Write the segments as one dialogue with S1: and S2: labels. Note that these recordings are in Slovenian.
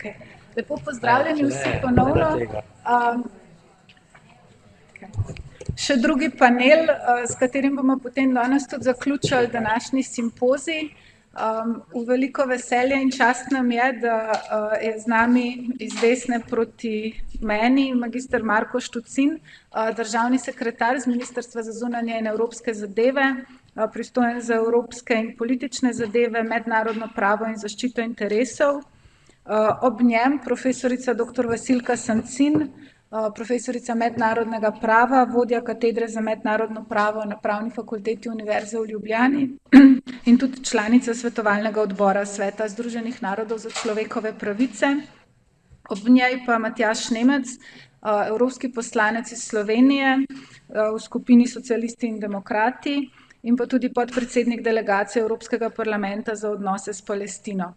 S1: Okay. Lepo pozdravljeni vsi ponovno. Še drugi panel, s katerim bomo potem danes tudi zaključili današnji simpozij. V veliko veselje in čast nam je, da je z nami iz desne proti meni magister Marko Štucin, državni sekretar z Ministrstva za zunanje in evropske zadeve, pristojen za evropske in politične zadeve, mednarodno pravo in zaščito interesov. Ob njem profesorica dr. Vasilka Sancin, profesorica mednarodnega prava, vodja katedre za mednarodno pravo na Pravni fakulteti Univerze v Ljubljani in tudi članica svetovalnega odbora Sveta Združenih narodov za človekove pravice. Ob njej pa Matjaž Nemec, evropski poslanec iz Slovenije v skupini Socialisti in demokrati in pa tudi podpredsednik delegacije Evropskega parlamenta za odnose s Palestino.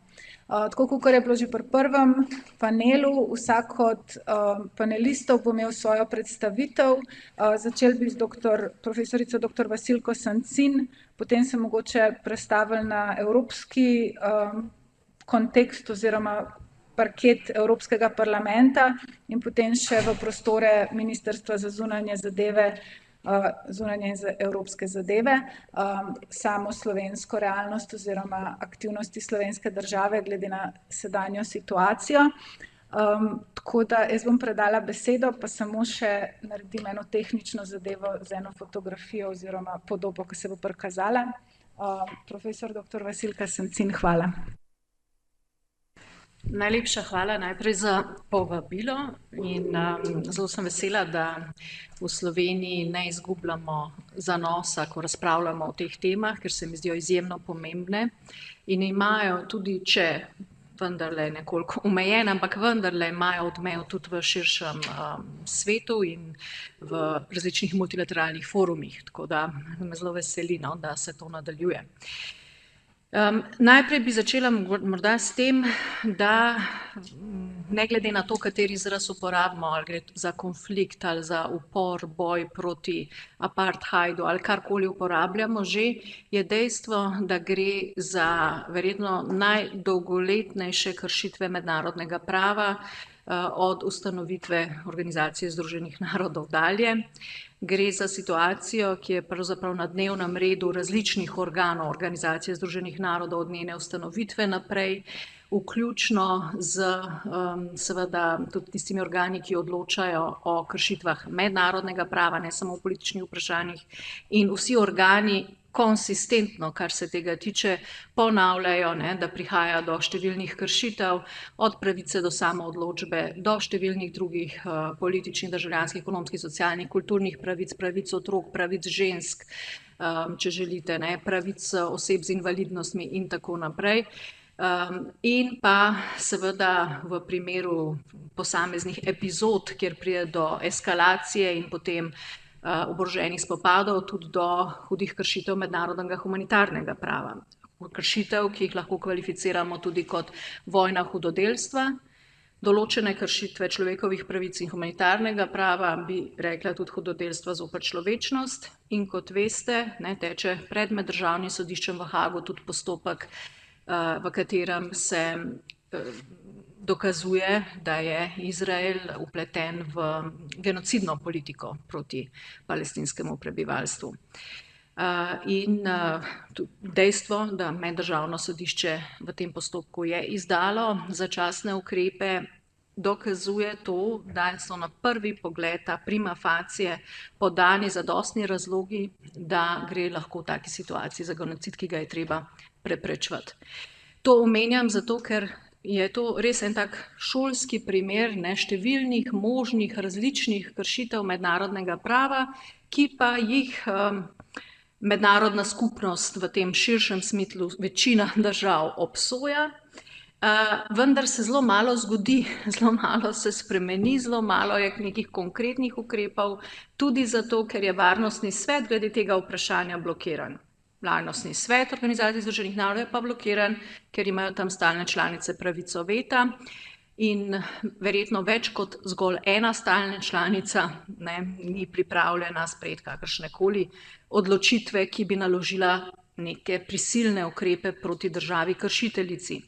S1: Tako kakor je bilo že pri prvem panelu, vsak od panelistov bo imel svojo predstavitev. Začeli bi z profesorico dr. Vasilko Sancin, potem se mogoče prestavili na evropski kontekst oziroma parket Evropskega parlamenta in potem še v prostore Ministrstva za zunanje in za evropske zadeve, samo slovensko realnost oziroma aktivnosti slovenske države glede na sedanjo situacijo. Tako da jaz bom predala besedo, pa samo še naredim eno tehnično zadevo z eno fotografijo oziroma podobo, ki se bo prikazala. Profesor dr. Vasilka Sancin, hvala.
S2: Najlepša hvala najprej za povabilo in zelo sem vesela, da v Sloveniji ne izgubljamo zanosa, ko razpravljamo o teh temah, ker se mi zdijo izjemno pomembne in imajo tudi, če vendarle nekoliko omejene, ampak vendarle imajo odmev tudi v širšem svetu in v različnih multilateralnih forumih, tako da me zelo veseli, da se to nadaljuje. Najprej bi začela morda s tem, da ne glede na to, kateri izraz uporabimo, ali gre za konflikt ali za upor, boj proti apartheidu ali karkoli uporabljamo že, je dejstvo, da gre za verjetno najdolgoletnejše kršitve mednarodnega prava od ustanovitve Organizacije združenih narodov dalje. Gre za situacijo, ki je pravzaprav na dnevnem redu različnih organov Organizacije združenih narodov od njene ustanovitve naprej, vključno z seveda tudi tistimi organi, ki odločajo o kršitvah mednarodnega prava, ne samo o političnih vprašanjih, in vsi organi konsistentno, kar se tega tiče, ponavljajo, da prihaja do številnih kršitev, od pravice do samoodločbe do številnih drugih političnih, državljanskih, ekonomskih, socialnih, kulturnih pravic, pravic otrok, pravic žensk, če želite, pravic oseb z invalidnostmi in tako naprej. In pa seveda v primeru posameznih epizod, kjer pride do eskalacije in potem oboroženih spopadov, tudi do hudih kršitev mednarodnega humanitarnega prava. Kršitev, ki jih lahko kvalificiramo tudi kot vojna hudodelstva, določene kršitve človekovih pravic in humanitarnega prava, bi rekla tudi hudodelstva zoper človečnost, in kot veste, teče pred Meddržavnim sodiščem v Haagu tudi postopek, v katerem se dokazuje, da je Izrael vpleten v genocidno politiko proti palestinskemu prebivalstvu. In dejstvo, da Meddržavno sodišče v tem postopku je izdalo začasne ukrepe, dokazuje to, da so na prvi pogled prima facie podani zadostni razlogi, da gre lahko v taki situaciji za genocid, ki ga je treba preprečevati. To omenjam zato, ker je to res en tak šolski primer številnih možnih različnih kršitev mednarodnega prava, ki pa jih mednarodna skupnost v tem širšem smislu večina držav obsoja, vendar se zelo malo zgodi, zelo malo se spremeni, zelo malo je nekih konkretnih ukrepov, tudi zato, ker je Varnostni svet glede tega vprašanja blokiran. Varnostni svet Organizacije združenih narodov je pa blokiran, ker imajo tam stalne članice pravico veta in verjetno več kot zgolj ena stalna članica ni pripravljena sprejeti kakršnekoli odločitve, ki bi naložila neke prisilne ukrepe proti državi kršiteljici.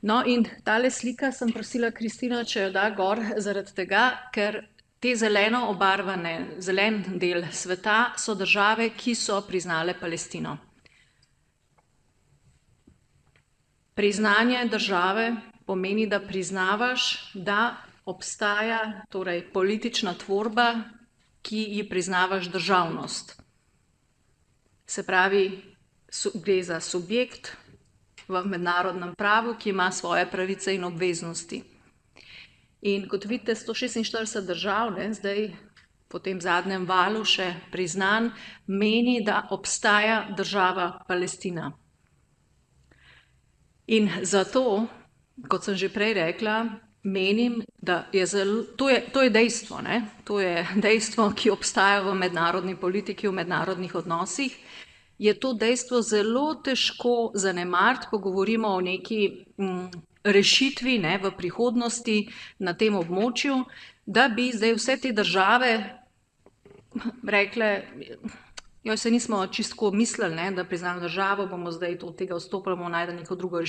S2: No in tale slika sem prosila Kristina, če jo da gor, zaradi tega, ker te zeleno obarvane, zelen del sveta so države, ki so priznale Palestino. Priznanje države pomeni, da priznavaš, da obstaja torej politična tvorba, ki ji priznavaš državnost. Se pravi, gre za subjekt v mednarodnem pravu, ki ima svoje pravice in obveznosti. In kot vidite, 146 držav, zdaj po tem zadnjem valu še priznan, meni, da obstaja država Palestina. In zato, kot sem že prej rekla, menim, da je to je dejstvo, to je dejstvo, ki obstaja v mednarodni politiki, v mednarodnih odnosih, je to dejstvo zelo težko zanemariti, ko govorimo o neki rešitvi v prihodnosti na tem območju, da bi zdaj vse te države rekle, jo se nismo čisto mislili, da priznamo državo, bomo zdaj od tega odstopili, bomo najdeli neko drugo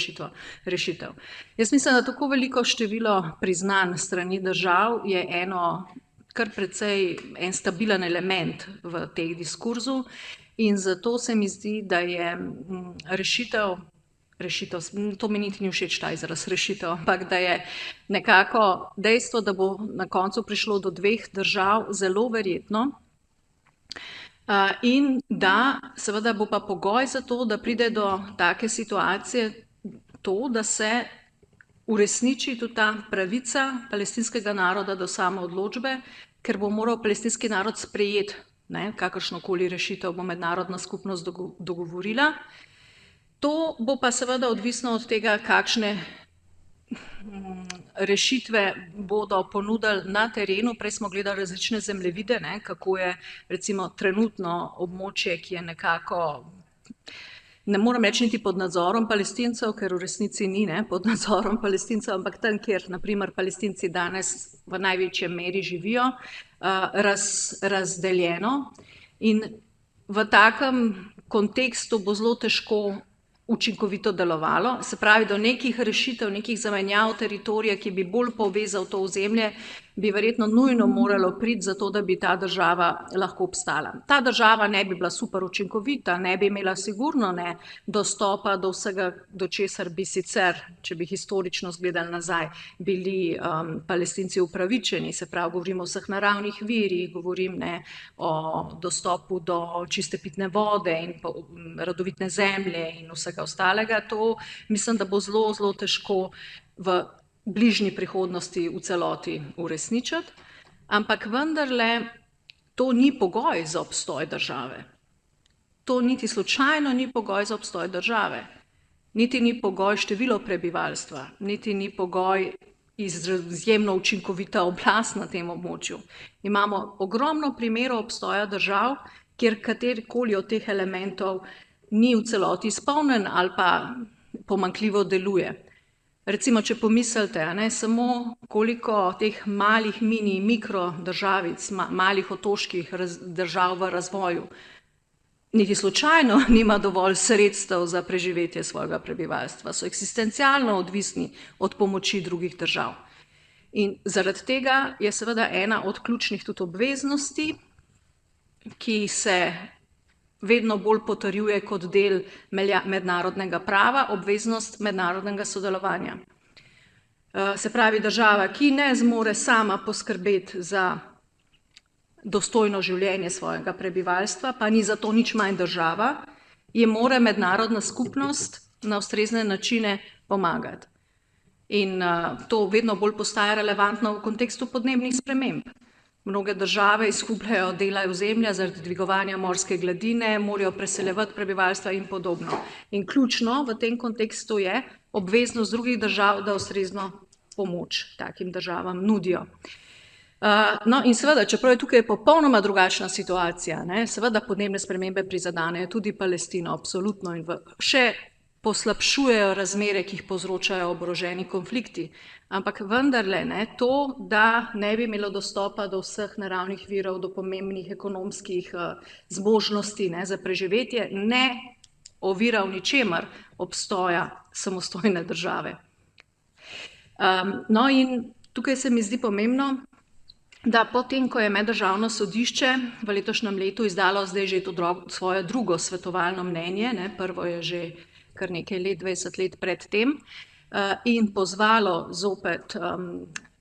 S2: rešitev. Jaz mislim, da tako veliko število priznanj strani držav je kar precej en stabilen element v teh diskurzu. In zato se mi zdi, da je rešitev, to mi niti ni všeč ta izraz rešitev, ampak da je nekako dejstvo, da bo na koncu prišlo do 2 držav, zelo verjetno. In da seveda bo pa pogoj za to, da pride do take situacije, to, da se uresniči tudi ta pravica palestinskega naroda do samoodločbe, ker bo moral palestinski narod sprejeti kakršnokoli rešitev bo mednarodna skupnost dogovorila. To bo pa seveda odvisno od tega, kakšne rešitve bodo ponudili na terenu. Prej smo gledali različne zemljevide, kako je recimo trenutno območje, ki je nekako, ne moram reči niti pod nadzorom Palestincev, ker v resnici ni pod nadzorom Palestincev, ampak tam, kjer naprimer Palestinci danes v največji meri živijo, razdeljeno. In v takem kontekstu bo zelo težko učinkovito delovalo, se pravi, do nekih rešitev, nekih zamenjav teritorija, ki bi bolj povezal to ozemlje, bi verjetno nujno moralo priti za to, da bi ta država lahko obstala. Ta država ne bi bila super učinkovita, ne bi imela sigurno dostopa do vsega, do česar bi sicer, če bi historično zgledali nazaj, bili Palestinci upravičeni, se pravi, govorimo o vseh naravnih virih, govorim o dostopu do čiste pitne vode in rodovitne zemlje in vsega ostalega. To mislim, da bo zelo, zelo težko v bližnji prihodnosti v celoti uresničiti, ampak vendarle to ni pogoj za obstoj države. To niti slučajno ni pogoj za obstoj države, niti ni pogoj število prebivalstva, niti ni pogoj izjemno učinkovita oblast na tem območju. Imamo ogromno primerov obstoja držav, kjer katerikoli od teh elementov ni v celoti izpolnjen ali pa pomanjkljivo deluje. Recimo, če pomislite, samo koliko teh malih mikro državic, malih otoških držav v razvoju, niti slučajno nima dovolj sredstev za preživetje svojega prebivalstva, so eksistencialno odvisni od pomoči drugih držav. In zaradi tega je seveda ena od ključnih tudi obveznosti, ki se vedno bolj potrjuje kot del mednarodnega prava, obveznost mednarodnega sodelovanja. Se pravi, država, ki ne zmore sama poskrbeti za dostojno življenje svojega prebivalstva, pa ni zato nič manj država, je mora mednarodna skupnost na ustrezne načine pomagati. In to vedno bolj postaja relevantno v kontekstu podnebnih sprememb. Mnoge države izgubljajo dela ozemlja zaradi dvigovanja morske gladine, morajo preseljevati prebivalstva in podobno. In ključno v tem kontekstu je obveznost drugih držav, da ustrezno pomoč takim državam nudijo. No in seveda, čeprav je tukaj popolnoma drugačna situacija, seveda podnebne spremembe prizadanejo tudi Palestino, absolutno, in še poslabšujejo razmere, ki jih povzročajo oboroženi konflikti. Ampak vendarle, to, da ne bi imelo dostopa do vseh naravnih virov, do pomembnih ekonomskih zmožnosti za preživetje, ne ovira v ničemer obstoja samostojne države. No, in tukaj se mi zdi pomembno, da potem, ko je Meddržavno sodišče v letošnjem letu izdalo zdaj že to svoje drugo svetovalno mnenje, ne, prvo je že kar nekaj let, 20 let pred tem, in pozvalo zopet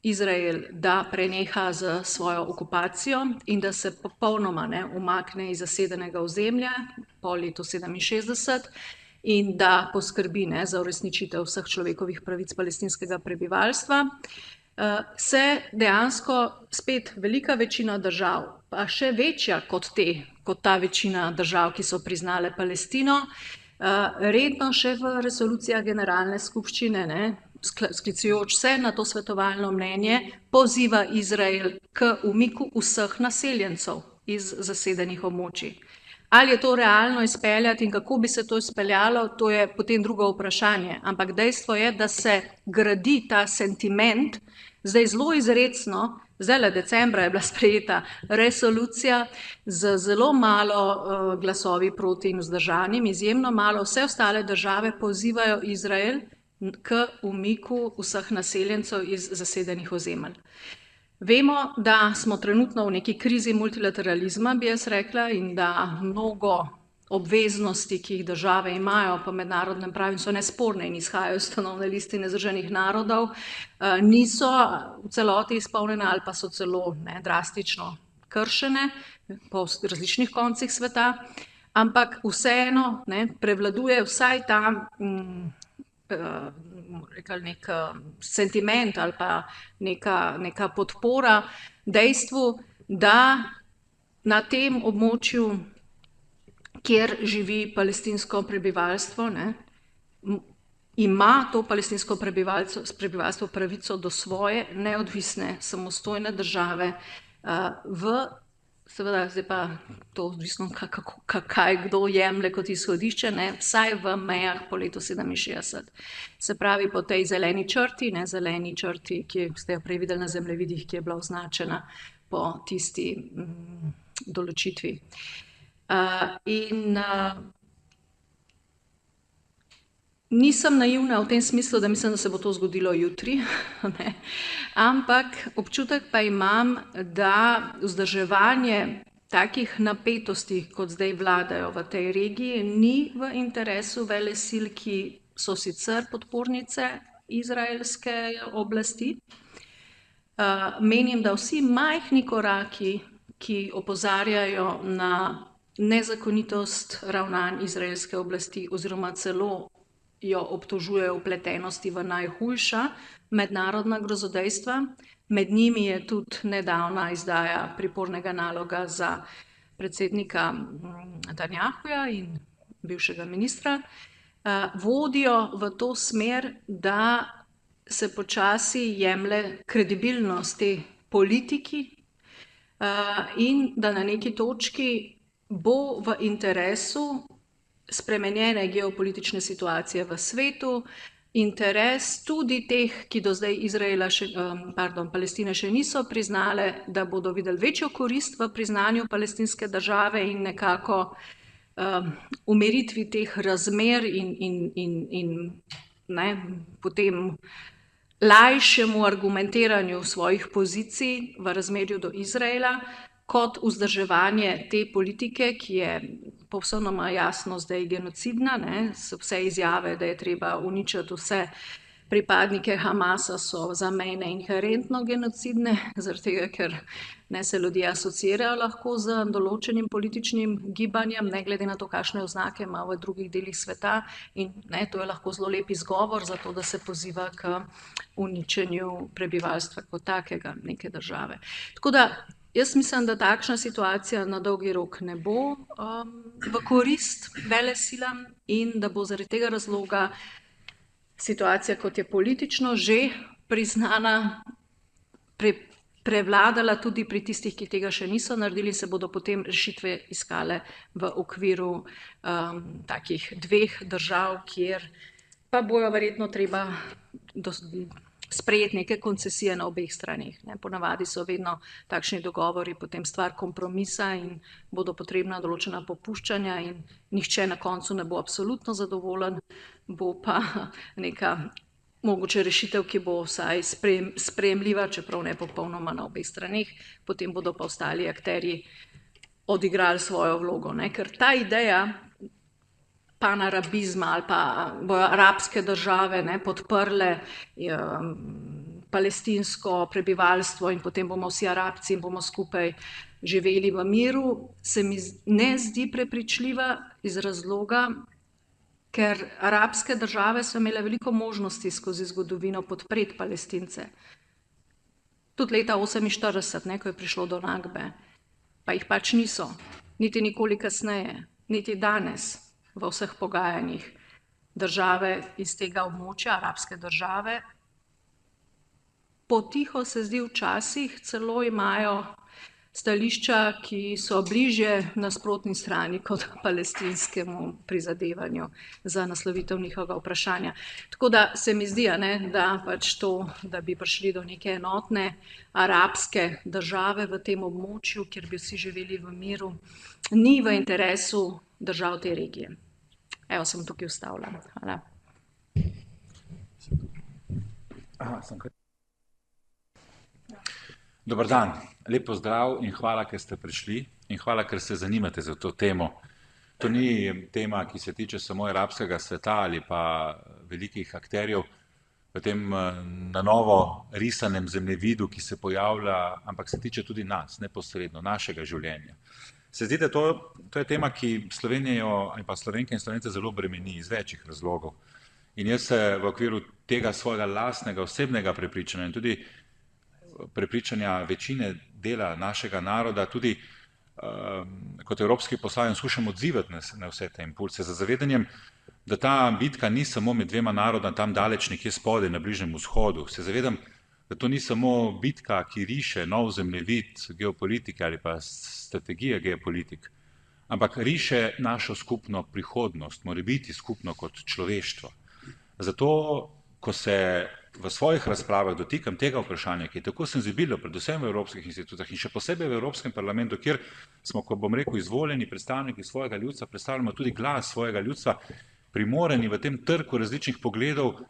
S2: Izrael, da preneha z svojo okupacijo in da se popolnoma umakne iz zasedenega ozemlja po letu 67 in da poskrbi za uresničitev vseh človekovih pravic palestinskega prebivalstva, se dejansko spet velika večina držav, pa še večja kot ta večina držav, ki so priznale Palestino, redno še v resolucijah Generalne skupščine, sklicujoč se na to svetovalno mnenje, poziva Izrael k umiku vseh naseljencev iz zasedenih območij. Ali je to realno izpeljati in kako bi se to izpeljalo, to je potem drugo vprašanje. Ampak dejstvo je, da se gradi ta sentiment, zdaj zelo izrecno, zdajle decembra je bila sprejeta resolucija z zelo malo glasovi proti in vzdržanim, izjemno malo, vse ostale države pozivajo Izrael k umiku vseh naseljencev iz zasedenih ozemelj. Vemo, da smo trenutno v neki krizi multilateralizma, bi jaz rekla, in da mnogo obveznosti, ki jih države imajo po mednarodnem pravu, so nesporne in izhajajo iz ustanovne listine Združenih narodov, niso v celoti izpolnjene ali pa so celo drastično kršene po različnih koncih sveta, ampak vseeno prevladuje vsaj ta nek sentiment ali pa neka podpora dejstvu, da na tem območju, kjer živi palestinsko prebivalstvo, ima to palestinsko prebivalstvo pravico do svoje neodvisne, samostojne države seveda, zdaj pa to odvisno, kaj kdo jemlje kot izhodišče, vsaj v mejah po letu 67. Se pravi, po tej zeleni črti, ki ste jo prej videli na zemljevidih, ki je bila označena po tisti določitvi. In nisem naivna v tem smislu, da mislim, da se bo to zgodilo jutri, ampak občutek pa imam, da vzdrževanje takih napetosti, kot zdaj vladajo v tej regiji, ni v interesu velesil, ki so sicer podpornice izraelske oblasti. Menim, da vsi majhni koraki, ki opozarjajo na nezakonitost ravnanj izraelske oblasti oziroma celo jo obtožujejo vpletenosti v najhujša mednarodna grozodejstva. Med njimi je tudi nedavna izdaja pripornega naloga za predsednika Netanjahuja in bivšega ministra, vodijo v to smer, da se počasi jemlje kredibilnost te politiki in da na neki točki bo v interesu spremenjene geopolitične situacije v svetu, interes tudi teh, ki do zdaj Palestine še niso priznale, da bodo videli večjo korist v priznanju palestinske države in nekako umiritvi teh razmer in potem lajšemu argumentiranju svojih pozicij v razmerju do Izraela, kot vzdrževanje te politike, ki je povsem jasno zdaj genocidna, so vse izjave, da je treba uničiti vse pripadnike Hamasa, so za mene inherentno genocidne, zaradi tega, ker se ljudje asociirajo lahko z določenim političnim gibanjem, ne glede na to, kakšne oznake ima v drugih delih sveta, in to je lahko zelo lep izgovor za to, da se poziva k uničenju prebivalstva kot takega neke države. Tako da jaz mislim, da takšna situacija na dolgi rok ne bo v korist velesilam in da bo zaradi tega razloga situacija, kot je politično že priznana, prevladala tudi pri tistih, ki tega še niso naredili, se bodo potem rešitve iskale v okviru takih dveh držav, kjer pa bojo verjetno treba sprejeti neke koncesije na obeh straneh. Ponavadi so vedno takšni dogovori potem stvar kompromisa in bodo potrebna določena popuščanja in nihče na koncu ne bo absolutno zadovoljen, bo pa neka mogoče rešitev, ki bo vsaj sprejemljiva, čeprav ne popolnoma na obeh straneh, potem bodo pa ostali akterji odigrali svojo vlogo. Ne? Ker ta ideja panarabizma ali pa bojo arabske države podprle palestinsko prebivalstvo in potem bomo vsi Arabci in bomo skupaj živeli v miru, se mi ne zdi prepričljiva iz razloga, ker arabske države so imele veliko možnosti skozi zgodovino podpreti Palestince. Tudi leta 1948, ko je prišlo do Nakbe, pa jih pač niso, niti nikoli kasneje, niti danes v vseh pogajanjih. Države iz tega območja, arabske države, potiho se zdi včasih celo imajo stališča, ki so bližje nasprotni strani kot palestinskemu prizadevanju za naslovitev njihovega vprašanja. Tako da se mi zdi, da pač to, da bi prišli do neke enotne arabske države v tem območju, kjer bi vsi živeli v miru, ni v interesu držav te regije. Evo, sem tukaj ustavila. Hvala.
S3: Dobar dan, lep pozdrav in hvala, ker ste prišli in hvala, ker se zanimate za to temo. To ni tema, ki se tiče samo arabskega sveta ali pa velikih akterjev v tem na novo risanem zemljevidu, ki se pojavlja, ampak se tiče tudi nas, neposredno, našega življenja. Se zdi, da to je tema, ki Slovenijo ali pa Slovenke in Slovence zelo bremeni iz večjih razlogov. In jaz se v okviru tega svojega lastnega osebnega prepričanja in tudi prepričanja večine dela našega naroda, tudi kot evropski poslanec skušam odzivati na vse te impulse za zavedanjem, da ta bitka ni samo med dvema naroda tam daleč nekje spodaj na Bližnjem vzhodu. Se zavedam, da to ni samo bitka, ki riše nov zemljevid geopolitike ali pa strategije geopolitik, ampak riše našo skupno prihodnost, mora biti skupno kot človeštvo. Zato, ko se v svojih razpravah dotikam tega vprašanja, ki je tako senzibilno, predvsem v evropskih institucijah in še posebej v Evropskem parlamentu, kjer smo, ko bom rekel, izvoljeni predstavniki svojega ljudstva, predstavljamo tudi glas svojega ljudstva, primorani v tem trku različnih pogledov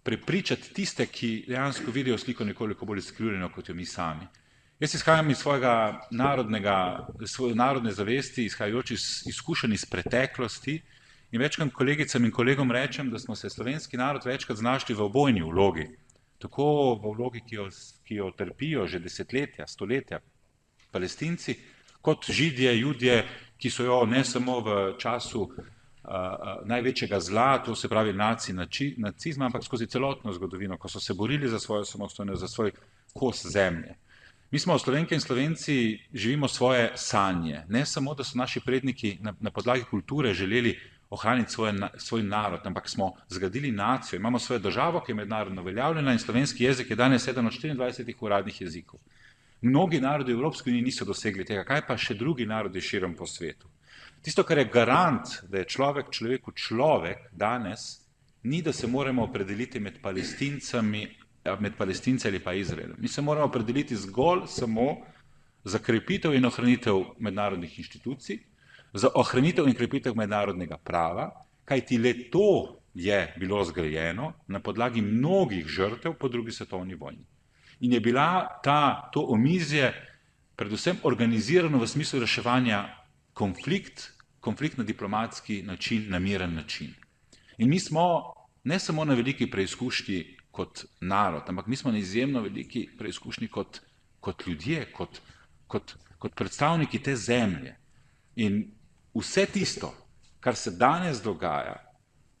S3: prepričati tiste, ki dejansko vidijo sliko nekoliko bolj izkrivljeno kot jo mi sami. Jaz izhajam iz svoje narodne zavesti, izhajajoč iz izkušenj iz preteklosti, in večkrat kolegicam in kolegom rečem, da smo se slovenski narod večkrat znašli v obojni vlogi. Tako v vlogi, ki jo trpijo že desetletja, stoletja Palestinci, kot Židje, Judje, ki so jo ne samo v času največjega zla, to se pravi nacizma, ampak skozi celotno zgodovino, ko so se borili za svojo samostojnost, za svoj kos zemlje. Mi smo Slovenke in Slovenci, živimo svoje sanje. Ne samo, da so naši predniki na podlagi kulture želeli ohraniti svoj narod, ampak smo zgradili nacijo, imamo svojo državo, ki je mednarodno uveljavljena in slovenski jezik je danes eden od 24 uradnih jezikov. Mnogi narodi v Evropski uniji niso dosegli tega, kaj pa še drugi narodi širom po svetu. Tisto, kar je garant, da je človeku človek danes, ni, da se moramo opredeliti med Palestinci ali pa Izraelom. Mi se moramo opredeliti zgolj samo za krepitev in ohranitev mednarodnih inštitucij, za ohranitev in krepitev mednarodnega prava, kajti le to je bilo zgrajeno na podlagi mnogih žrtev po drugi svetovni vojni. In je bila to omizje predvsem organizirano v smislu reševanja konflikt na diplomatski način, na miren način. In mi smo ne samo na veliki preizkušnji kot narod, ampak mi smo na izjemno veliki preizkušnji kot ljudje, kot predstavniki te zemlje. In vse tisto, kar se danes dogaja,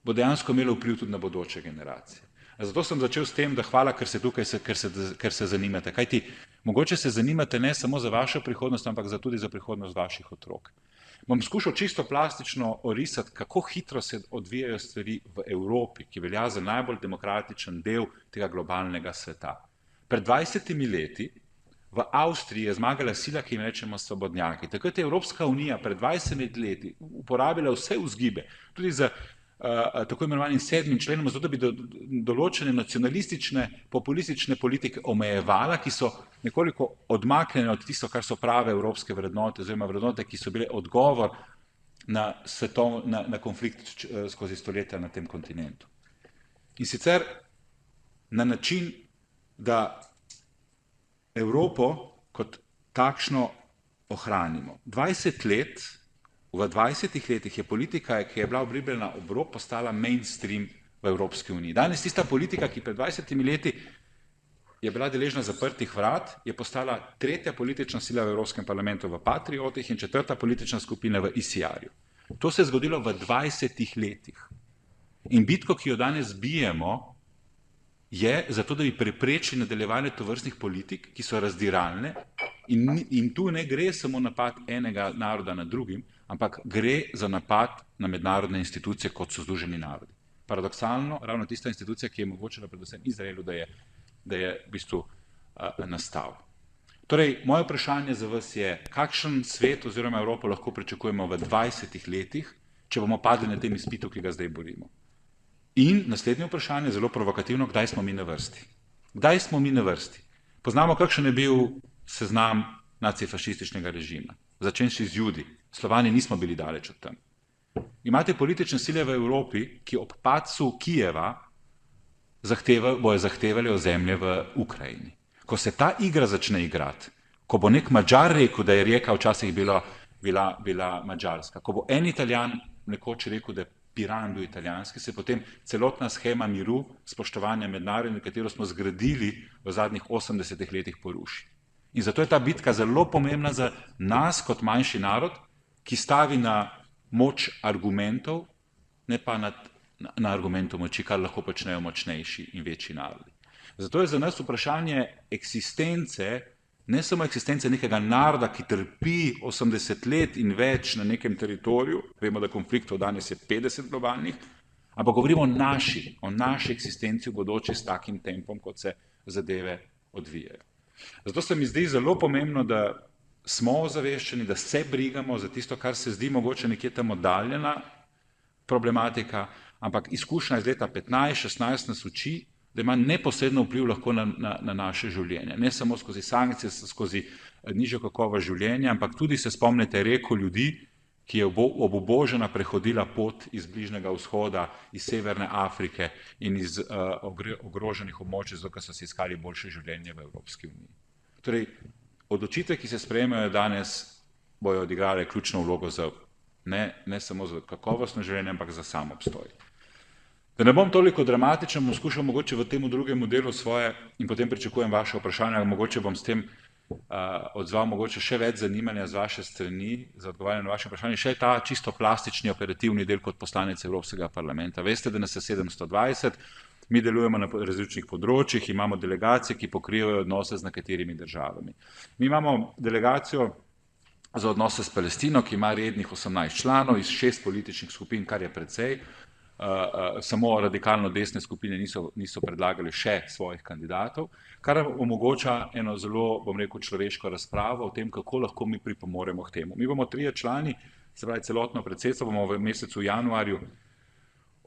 S3: bo dejansko imelo vpliv tudi na bodoče generacije. Zato sem začel s tem, da hvala, ker ste tukaj, ker se zanimate. Kajti mogoče se zanimate ne samo za vašo prihodnost, ampak tudi za prihodnost vaših otrok. Bom skušal čisto plastično orisati, kako hitro se odvijajo stvari v Evropi, ki velja za najbolj demokratičen del tega globalnega sveta. Pred 20 leti v Avstriji je zmagala sila, ki jim rečemo svobodnjaki. Takrat je Evropska unija pred 20 leti uporabila vse vzgibe, tudi za tako imenovanim 7. členom, zato da bi določene nacionalistične, populistične politike omejevala, ki so nekoliko odmaknjene od tisto, kar so prave evropske vrednote, oziroma vrednote, ki so bile odgovor na konflikt skozi stoletja na tem kontinentu. In sicer na način, da Evropo kot takšno ohranimo. 20 let, v 20 letih je politika, ki je bila obljubljena ob rob, postala mainstream v Evropski uniji. Danes tista politika, ki pred 20 leti je bila deležna zaprtih vrat, je postala tretja politična sila v Evropskem parlamentu v Patriotih in četrta politična skupina v ICR-ju. To se je zgodilo v 20 letih. In bitko, ki jo danes bijemo, je zato, da bi preprečili nadaljevanje tovrstnih politik, ki so razdiralne in tu ne gre samo napad enega naroda na drugim, ampak gre za napad na mednarodne institucije, kot so Združeni narodi. Paradoksalno, ravno tista institucija, ki je omogočila predvsem Izraelu, da je v bistvu nastal. Torej, moje vprašanje za vas je, kakšen svet oziroma Evropo lahko pričakujemo v 20 letih, če bomo padli na tem izpitu, ki ga zdaj borimo. In naslednje vprašanje, zelo provokativno, kdaj smo mi na vrsti? Kdaj smo mi na vrsti? Poznamo, kakšen je bil seznam nacifašističnega režima. Začenši z Judi. Slovani nismo bili daleč od tam. Imate politične sile v Evropi, ki ob padcu Kijeva bojo zahtevali ozemlje v Ukrajini. Ko se ta igra začne igrati, ko bo nek Madžar rekel, da je Rijeka včasih bila Madžarska, ko bo en Italijan nekoč rekel, da je Piran bil italijanski, se potem celotna schema miru, spoštovanja mednarodne, katero smo zgradili v zadnjih 80 letih, poruši. In zato je ta bitka zelo pomembna za nas kot manjši narod, ki stavi na moč argumentov, ne pa na argumentu moči, kar lahko počnejo močnejši in večji narodi. Zato je za nas vprašanje eksistence, ne samo eksistence nekega naroda, ki trpi 80 let in več na nekem teritoriju, vemo, da konfliktov danes je 50 globalnih, ampak govorimo o naši eksistenci v bodoče s takim tempom, kot se zadeve odvijajo. Zato se mi zdi zelo pomembno, da smo ozaveščeni, da se brigamo za tisto, kar se zdi mogoče nekje tam oddaljena problematika, ampak izkušnja iz leta 15-16 nas uči, da ima neposredno vpliv lahko na naše življenje. Ne samo skozi sankcije, skozi nižjo kakovost življenja, ampak tudi se spomnite reko ljudi, ki je obubožena prehodila pot iz Bližnjega vzhoda, iz Severne Afrike in iz ogroženih območij, zato ker so si iskali boljše življenje v Evropski uniji. Torej, odločitve, ki se sprejemajo danes, bojo odigrale ključno vlogo za ne samo za kakovostno življenje, ampak za sam obstoj. Da ne bom toliko dramatičen, bom skušal mogoče v tem drugem delu svoje in potem pričakujem vaše vprašanja, mogoče bom s tem odzval mogoče še več zanimanja z vaše strani za odgovarjanje na vaše vprašanje, še ta čisto plastični operativni del kot poslanec Evropskega parlamenta. Veste, da nas je 720, mi delujemo na različnih področjih, imamo delegacije, ki pokrivajo odnose z nekaterimi državami. Mi imamo delegacijo za odnose s Palestino, ki ima rednih 18 članov iz 6 političnih skupin, kar je precej. Samo radikalno desne skupine niso predlagali še svojih kandidatov, kar omogoča eno zelo, bom rekel, človeško razpravo o tem, kako lahko mi pripomoremo k temu. Mi bomo 3 člani, se pravi celotno predsedstvo, bomo v mesecu januarju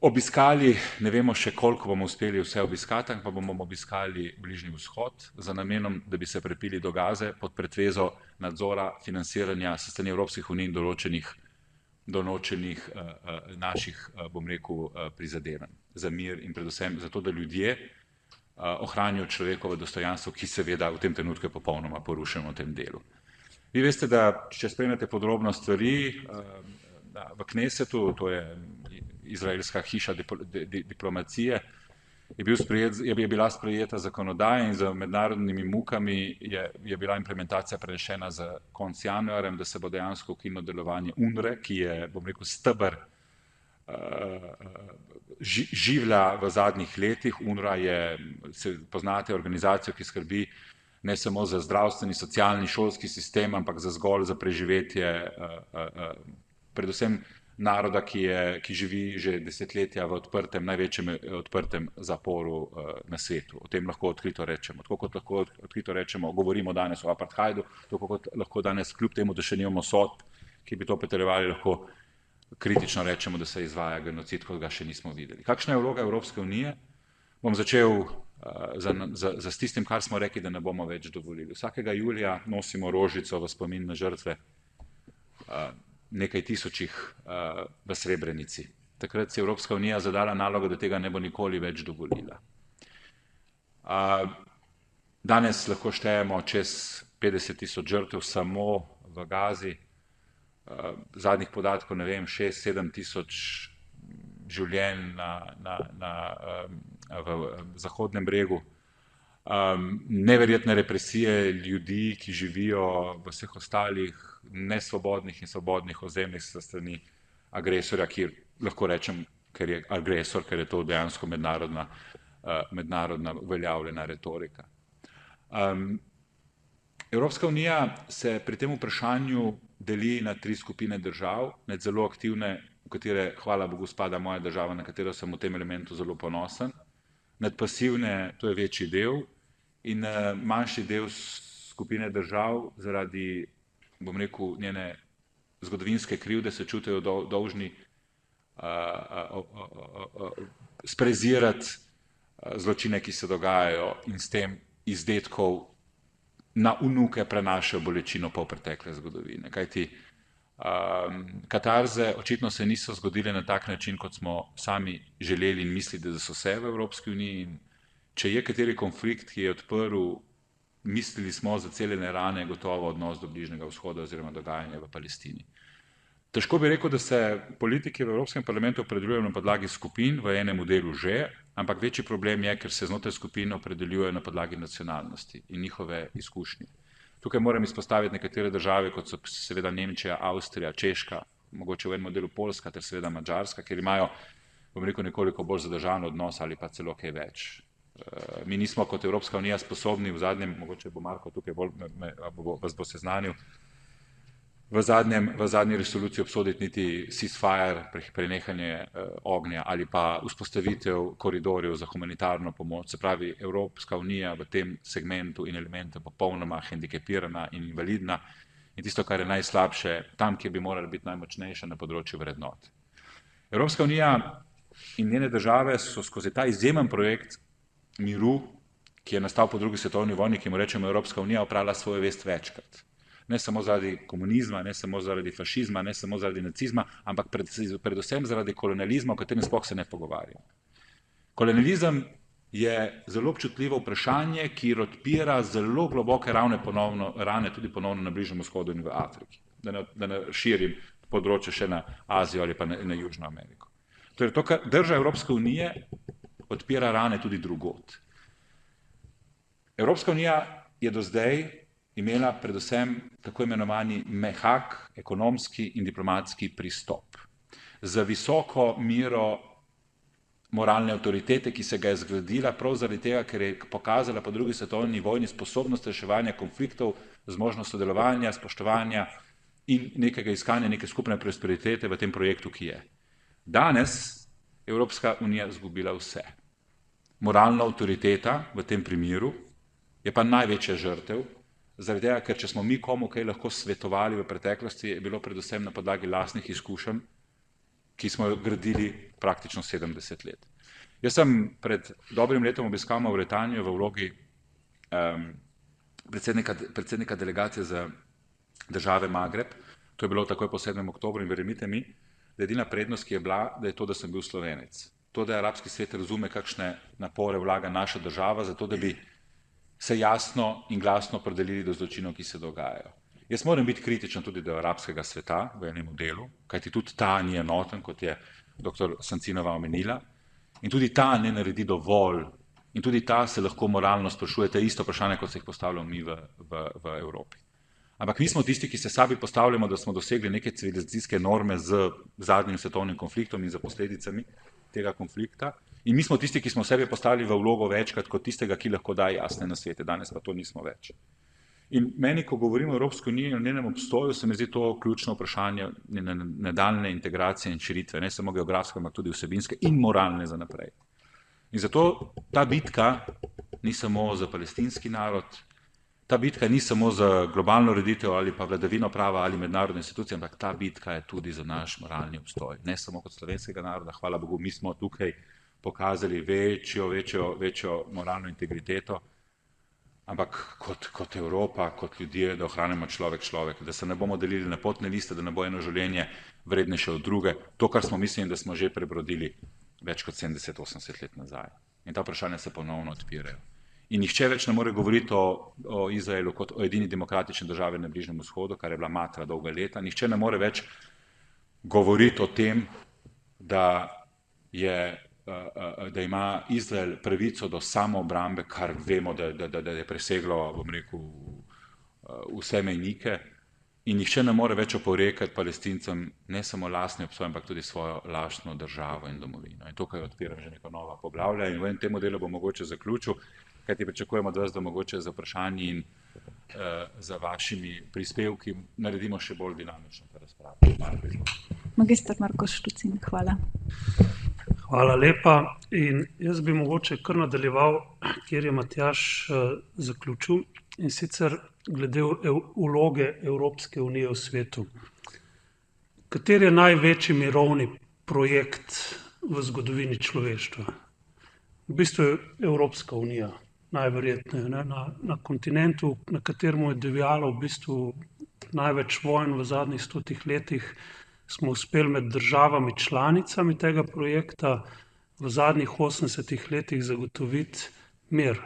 S3: obiskali, ne vemo še koliko bomo uspeli vse obiskati, pa bomo obiskali Bližnji vzhod za namenom, da bi se prepili do Gaze pod pretvezo nadzora financiranja s strani Evropskih unij in določenih naših, bom rekel, prizadevanj za mir in predvsem zato, da ljudje ohranijo človekovo dostojanstvo, ki seveda v tem trenutku je popolnoma porušeno v tem delu. Vi veste, da če spremljate podrobno stvari, v Knesetu, to je izraelska hiša diplomacije, je bila sprejeta zakonodaja in z mednarodnimi mukami je bila implementacija prenešena za konec januarja, da se bo dejansko ukinilo delovanje UNRWE, ki je, bom rekel, steber življa v zadnjih letih. UNRWA je, se poznate, organizacijo, ki skrbi ne samo za zdravstveni, socialni, šolski sistem, ampak zgolj za preživetje predvsem naroda, ki živi že desetletja v največjem odprtem zaporu na svetu. O tem lahko odkrito rečemo. Tako kot lahko odkrito rečemo, govorimo danes o apartheidu, tako kot lahko danes, kljub temu, da še nimamo sodb, ki bi to potrjevali, lahko kritično rečemo, da se izvaja genocid, kot ga še nismo videli. Kakšna je vloga Evropske unije? Bom začel s tistim, kar smo rekli, da ne bomo več dovolili. Vsakega julija nosimo rožico v spomin na žrtve nekaj tisočih v Srebrenici. Takrat si Evropska unija zadala nalogo, da tega ne bo nikoli več dovolila. Danes lahko štejemo čez 50,000 žrtev samo v Gazi, zadnjih podatkov, ne vem, 6-7 tisoč življenj v Zahodnem bregu, neverjetne represije ljudi, ki živijo v vseh ostalih nesvobodnih in svobodnih ozemljih s strani agresorja, ki lahko rečem, ker je agresor, ker je to dejansko mednarodna uveljavljena retorika. Evropska unija se pri tem vprašanju deli na 3 skupine držav, med zelo aktivne, v katere, hvala Bogu, spada moja država, na katero sem v tem elementu zelo ponosen, med pasivne, to je večji del, in manjši del skupine držav zaradi, bom rekel, njene zgodovinske krivde se čutijo dolžni sprezirati zločine, ki se dogajajo, in s tem iz dedkov na vnuke prenašajo bolečino polpretekle zgodovine. Kajti katarze očitno se niso zgodile na tak način, kot smo sami želeli in mislili, da so se v Evropski uniji. In če je kateri konflikt, ki je odprl, mislili smo, zaceljene rane, gotovo odnos do Bližnjega vzhoda oziroma dogajanje v Palestini. Težko bi rekel, da se politiki v Evropskem parlamentu opredeljujejo na podlagi skupin, v enem delu že, ampak večji problem je, ker se znotraj skupin opredeljujejo na podlagi nacionalnosti in njihove izkušnje. Tukaj moram izpostaviti nekatere države, kot so seveda Nemčija, Avstrija, Češka, mogoče v enem delu Poljska ter seveda Madžarska, ker imajo, bom rekel, nekoliko bolj zadržan odnos ali pa celo kaj več. Mi nismo kot Evropska unija sposobni v zadnjem, mogoče bo Marko tukaj bolj vas bo seznanil, v zadnji resoluciji obsoditi niti ceasefire, prenehanje ognja ali pa vzpostavitev koridorjev za humanitarno pomoč. Se pravi, Evropska unija v tem segmentu in elementu popolnoma hendikepirana in invalidna in tisto, kar je najslabše, tam, kjer bi morala biti najmočnejša na področju vrednot. Evropska unija in njene države so skozi ta izjemen projekt miru, ki je nastal po drugi svetovni vojni, ki mu rečemo Evropska unija, oprala svojo vest večkrat. Ne samo zaradi komunizma, ne samo zaradi fašizma, ne samo zaradi nacizma, ampak predvsem zaradi kolonializma, o katerem sploh se ne pogovarjamo. Kolonializem je zelo občutljivo vprašanje, ki odpira zelo globoke rane tudi ponovno na Bližnjem vzhodu in v Afriki. Da ne širim področje še na Azijo ali pa na Južno Ameriko. Torej, to, kar drža Evropske unije, odpira rane tudi drugod. Evropska unija je do zdaj imela predvsem tako imenovani mehak ekonomski in diplomatski pristop. Za visoko mero moralne avtoritete, ki se ga je zgradila prav zaradi tega, ker je pokazala po drugi svetovni vojni sposobnost reševanja konfliktov, zmožnost sodelovanja, spoštovanja in nekega iskanja neke skupne prosperitete v tem projektu, ki je. Danes Evropska unija izgubila vse. Moralna avtoriteta v tem primeru je pa največja žrtev, zaradi tega, ker če smo mi komu kaj lahko svetovali v preteklosti, je bilo predvsem na podlagi lastnih izkušenj, ki smo jo gradili praktično 70 let. Jaz sem pred dobrim letom obiskal Mauretanijo v vlogi predsednika delegacije za države Magreb. To je bilo takoj po 7. oktobru in verjemite mi, da edina prednost, ki je bila, da je to, da sem bil Slovenec. To, da arabski svet razume, kakšne napore vlaga naša država, zato da bi se jasno in glasno opredelili do zločinov, ki se dogajajo. Jaz moram biti kritičen tudi do arabskega sveta v enem delu, kajti tudi ta ni enoten, kot je dr. Sancinova omenila, in tudi ta ne naredi dovolj, in tudi ta se lahko moralno sprašuje te isto vprašanje, kot se jih postavljamo mi v Evropi. Ampak mi smo tisti, ki se sami postavljamo, da smo dosegli neke civilizacijske norme z zadnjim svetovnim konfliktom in za posledicami tega konflikta. In mi smo tisti, ki smo sebe postavili v vlogo večkrat kot tistega, ki lahko daje jasne nasvete. Danes pa to nismo več. In meni, ko govorimo o Evropski uniji in o njenem obstoju, se mi zdi to ključno vprašanje nadaljne integracije in širitve, ne samo geografske, ampak tudi vsebinske in moralne za naprej. In zato ta bitka ni samo za palestinski narod, ta bitka ni samo za globalno ureditev ali pa vladavino prava ali mednarodne institucije, ampak ta bitka je tudi za naš moralni obstoj. Ne samo kot slovenskega naroda, hvala Bogu, mi smo tukaj pokazali večjo moralno integriteto, ampak kot Evropa, kot ljudje, da ohranimo človek, da se ne bomo delili na potne liste, da ne bo eno življenje vrednejše od druge, to, kar smo mislim, da smo že prebrodili več kot 70-80 let nazaj. In ta vprašanja se ponovno odpirajo. In nihče več ne more govoriti o Izraelu kot o edini demokratični državi na Bližnjem vzhodu, kar je bila mantra dolga leta. Nihče ne more več govoriti o tem, da ima Izrael pravico do samoobrambe, kar vemo, da je preseglo, bom rekel, vse mejnike. In nihče ne more več oporekati Palestincem ne samo lastni obstoj, ampak tudi svojo lastno državo in domovino. In tukaj odpiram že neka nova poglavja in v enem temu delu bom mogoče zaključil, kajti pričakujemo od vas, da mogoče za vprašanji in za vašimi prispevki naredimo še bolj dinamično ta razpravo.
S1: Magister Marko Štucin, hvala.
S4: Hvala lepa. In jaz bi mogoče kar nadaljeval, kjer je Matjaž zaključil, in sicer glede vloge Evropske unije v svetu. Kateri je največji mirovni projekt v zgodovini človeštva? V bistvu je Evropska unija, najverjetneje. Na kontinentu, na katerem je divjalo v bistvu največ vojn v zadnjih 100 letih, smo uspeli med državami članicami tega projekta v zadnjih 80 letih zagotoviti mir.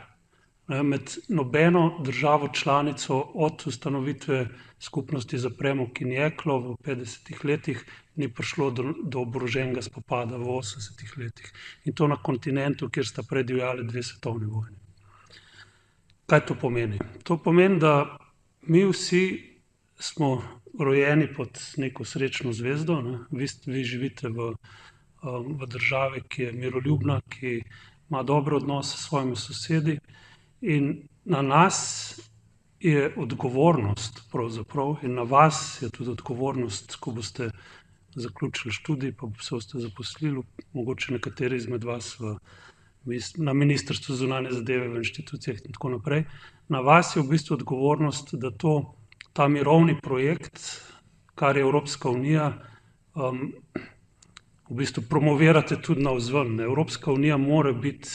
S4: Med nobeno državo članico od ustanovitve skupnosti za premog in jeklo v 50 letih ni prišlo do oboroženega spopada v 80 letih. In to na kontinentu, kjer sta predivjali 2 svetovni vojni. Kaj to pomeni? To pomeni, da mi vsi smo rojeni pod neko srečno zvezdo. Vi živite v državi, ki je miroljubna, ki ima dobre odnose s svojimi sosedi. In na nas je odgovornost pravzaprav in na vas je tudi odgovornost, ko boste zaključili študij, pa se boste zaposlili, mogoče nekateri izmed vas na Ministrstvu za zunanje zadeve, v inštitucijah in tako naprej. Na vas je v bistvu odgovornost, da ta mirovni projekt, kar je Evropska unija, v bistvu promovirate tudi navzven. Evropska unija mora biti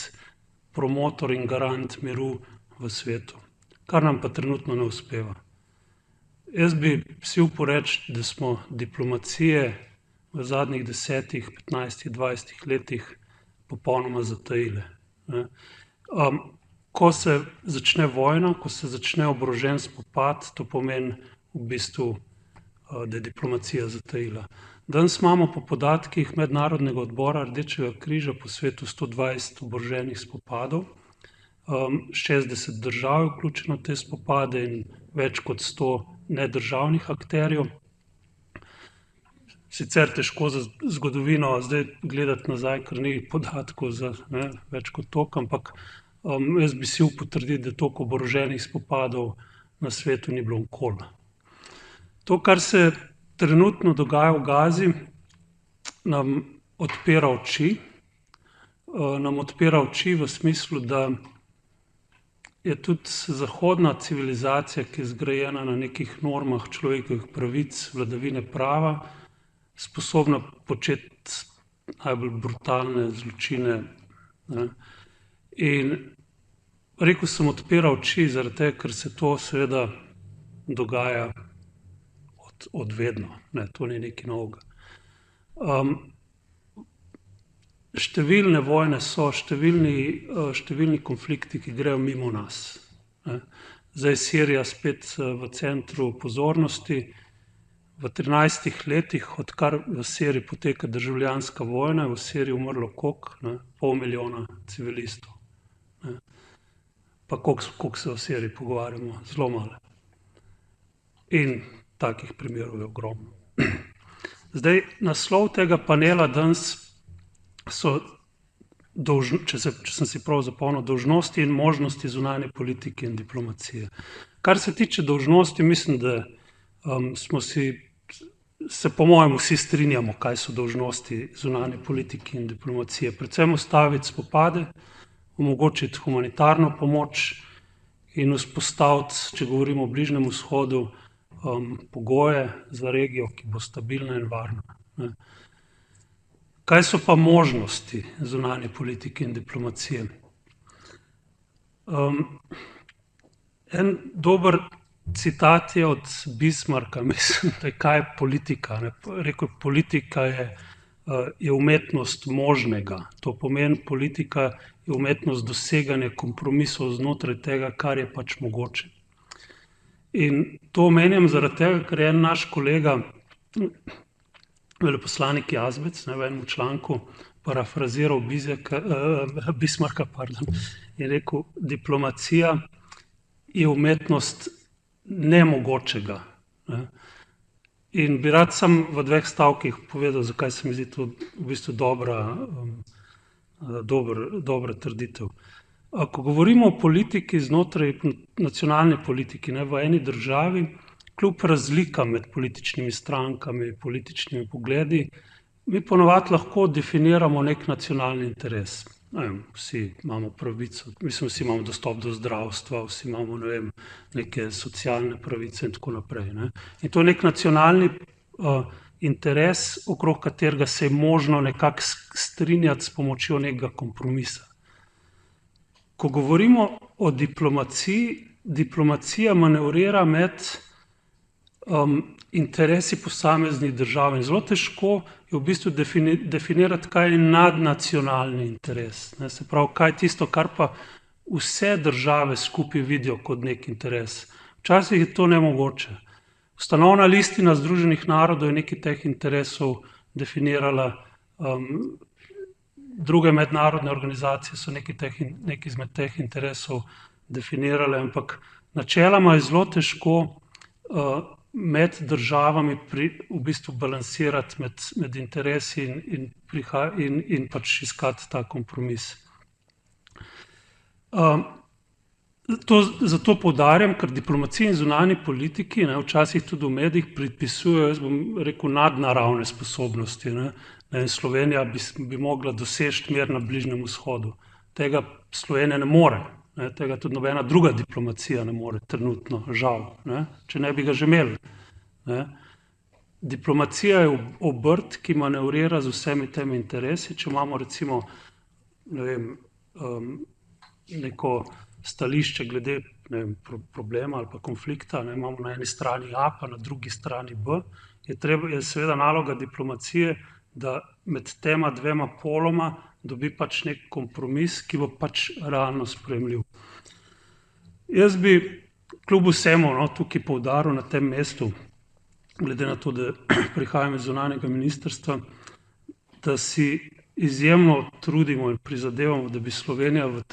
S4: promotor in garant miru v svetu, kar nam pa trenutno ne uspeva. Jaz bi si upal reči, da smo diplomacije v zadnjih 10, 15, 20 letih popolnoma zatajile. Ko se začne vojna, ko se začne oborožen spopad, to pomeni v bistvu, da je diplomacija zatajila. Danes imamo po podatkih Mednarodnega odbora Rdečega križa po svetu 120 oboroženih spopadov, 60 držav je vključeno v te spopade in več kot 100 nedržavnih akterjev. Sicer težko za zgodovino zdaj gledati nazaj, ker ni podatkov za več kot toliko, ampak jaz bi si upal trditi, da toliko oboroženih spopadov na svetu ni bilo nikoli. To, kar se trenutno dogaja v Gazi, nam odpira oči. Nam odpira oči v smislu, da je tudi zahodna civilizacija, ki je zgrajena na nekih normah človekovih pravic, vladavine prava, sposobna početi najbolj brutalne zločine. In rekel sem, odpira oči, zaradi tega, ker se to seveda dogaja od vedno. To ni nekaj novega. Številne vojne so, številni konflikti, ki grejo mimo nas. Zdaj je Sirija spet v centru pozornosti. V 13 letih, odkar v Siriji poteka državljanska vojna, je v Siriji umrlo koliko? 500 000 civilistov. Pa koliko se v Siriji pogovarjamo? Zelo malo. In takih primerov je ogromno. Zdaj, naslov tega panela danes so, če sem si prav zapomnil, dolžnosti in možnosti zunanje politike in diplomacije. Kar se tiče dolžnosti, mislim, da se po mojem vsi strinjamo, kaj so dolžnosti zunanje politike in diplomacije. Predvsem ustaviti spopade, omogočiti humanitarno pomoč in vzpostaviti, če govorimo o Bližnjem vzhodu, pogoje za regijo, ki bo stabilna in varna. Kaj so pa možnosti zunanje politike in diplomacije? En dober citat je od Bismarcka, mislim, da kaj je politika. Rekel, politika je je umetnost možnega. To pomeni, politika je umetnost doseganja kompromisov znotraj tega, kar je pač mogoče. In to omenjam zaradi tega, ker je en naš kolega, veleposlanik Jazbec, v enem članku parafraziral Bismarcka, in rekel, diplomacija je umetnost nemogočega. In bi rad sam v 2 stavkih povedal, zakaj se mi zdi to v bistvu dobra trditev. Ko govorimo o politiki znotraj nacionalne politike, v eni državi, kljub razlikam med političnimi strankami, političnimi pogledi, mi ponovadi lahko definiramo nek nacionalni interes. Vsi imamo pravico, vsi imamo dostop do zdravstva, vsi imamo neke socialne pravice in tako naprej. In to je nek nacionalni interes, okrog katerega se je možno nekako strinjati s pomočjo nekega kompromisa. Ko govorimo o diplomaciji, diplomacija manevrira med interesi posameznih držav in zelo težko je v bistvu definirati, kaj je nadnacionalni interes. Se pravi, kaj je tisto, kar pa vse države skupaj vidijo kot nek interes. Včasih je to nemogoče. Ustanovna listina Združenih narodov je nekaj teh interesov definirala, druge mednarodne organizacije so nekaj izmed teh interesov definirale, ampak načeloma je zelo težko med državami v bistvu balansirati med interesi in pač iskati ta kompromis. Zato poudarjam, ker diplomaciji in zunanji politiki včasih tudi v medijih predpisujejo, jaz bom rekel, nadnaravne sposobnosti. Slovenija bi mogla doseči mir na Bližnjem vzhodu. Tega Slovenija ne more. Tega tudi nobena druga diplomacija ne more trenutno, žal, če ne bi ga že imeli. Diplomacija je obrt, ki manevrira z vsemi temi interesi. Če imamo recimo neko stališče glede problema ali pa konflikta, imamo na eni strani A, pa na drugi strani B, je seveda naloga diplomacije, da med tema 2 poloma dobi pač nek kompromis, ki bo pač realno sprejemljiv. Jaz bi kljub vsemu tukaj poudaril na tem mestu, glede na to, da prihajam iz zunanjega ministrstva, da si izjemno trudimo in prizadevamo, da bi Slovenija v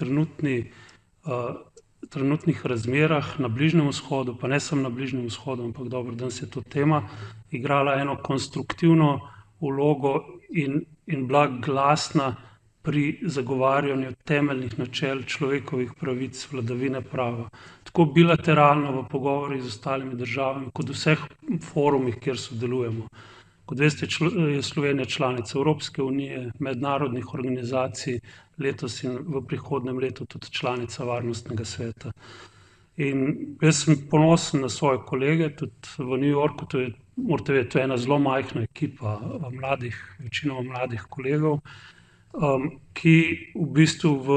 S4: trenutnih razmerah na Bližnjem vzhodu, pa ne samo na Bližnjem vzhodu, ampak dobro, danes je to tema, igrala eno konstruktivno vlogo in bila glasna pri zagovarjanju temeljnih načel človekovih pravic, vladavine prava. Tako bilateralno v pogovorih z ostalimi državami, kot v vseh forumih, kjer sodelujemo. Kot veste, je Slovenija članica Evropske unije, mednarodnih organizacij, letos in v prihodnjem letu tudi članica Varnostnega sveta. In jaz sem ponosen na svoje kolege, tudi v New Yorku, morate vedeti, to je ena zelo majhna ekipa večinoma mladih kolegov, ki v bistvu v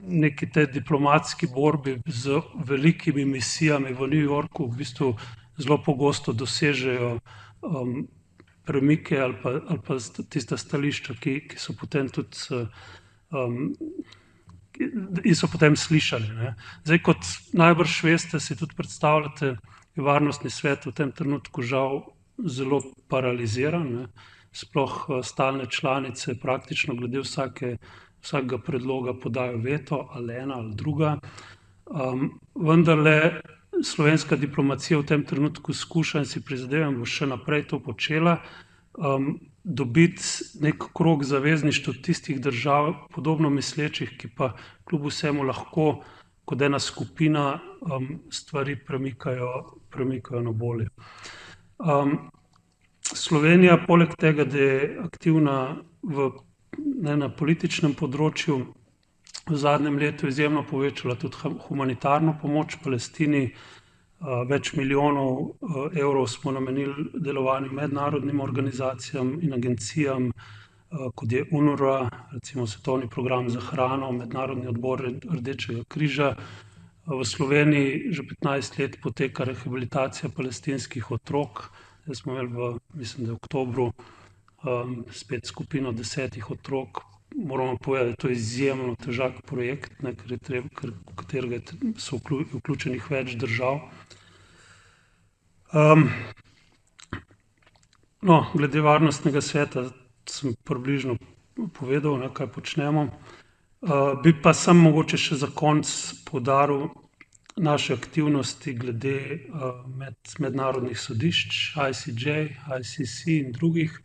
S4: neki tej diplomatski borbi z velikimi misijami v New Yorku v bistvu zelo pogosto dosežejo premike ali pa tista stališča, ki so potem tudi in so potem slišali. Zdaj, kot najbrž veste, si tudi predstavljate, je Varnostni svet v tem trenutku žal zelo paraliziran. Sploh stalne članice praktično glede vsakega predloga podajo veto, ali ena ali druga. Vendarle slovenska diplomacija v tem trenutku skuša in si prizadevam, bo še naprej to počela, dobiti nek krog zavezništva tistih držav, podobno mislečih, ki pa kljub vsemu lahko kot ena skupina stvari premikajo na bolje. Slovenija, poleg tega, da je aktivna na političnem področju, v zadnjem letu izjemno povečala tudi humanitarno pomoč Palestini. Več milijonov evrov smo namenili delovanju mednarodnim organizacijam in agencijam, kot je UNRWA, recimo Svetovni program za hrano, Mednarodni odbor Rdečega križa. V Sloveniji že 15 let poteka rehabilitacija palestinskih otrok. Zdaj smo imeli mislim, da v oktobru spet skupino 10 otrok. Moramo povedati, da je to izjemno težak projekt, v katerega so vključenih več držav. Glede varnostnega sveta sem približno povedal, kaj počnemo. Bi pa samo mogoče še za konec poudaril naše aktivnosti glede mednarodnih sodišč, ICJ, ICC in drugih.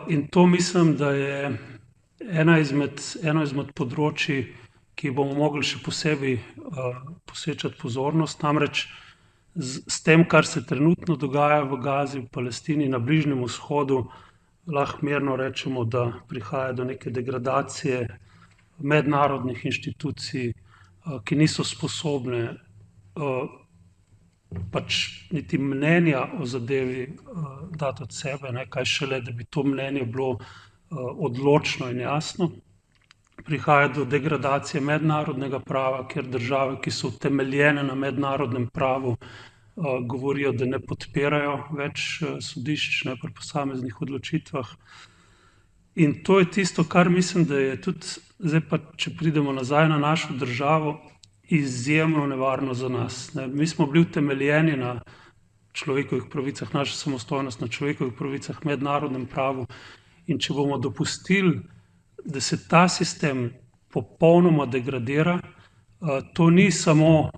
S4: In to mislim, da je eno izmed področji, ki bomo mogli še posebej posvečati pozornost, namreč s tem, kar se trenutno dogaja v Gazi, v Palestini, na Bližnjem vzhodu, lahko mirno rečemo, da prihaja do neke degradacije mednarodnih inštitucij, ki niso sposobne niti mnenja o zadevi dati od sebe, kaj šele, da bi to mnenje bilo odločno in jasno. Prihaja do degradacije mednarodnega prava, ker države, ki so utemeljene na mednarodnem pravu, govorijo, da ne podpirajo več sodišč pri posameznih odločitvah. In to je tisto, kar mislim, da je tudi, zdaj pa, če pridemo nazaj na našo državo, izjemno nevarno za nas. Mi smo bili utemeljeni na človekovih pravicah, naša samostojnost na človekovih pravicah, mednarodnem pravu. In če bomo dopustili, da se ta sistem popolnoma degradira, to ni samo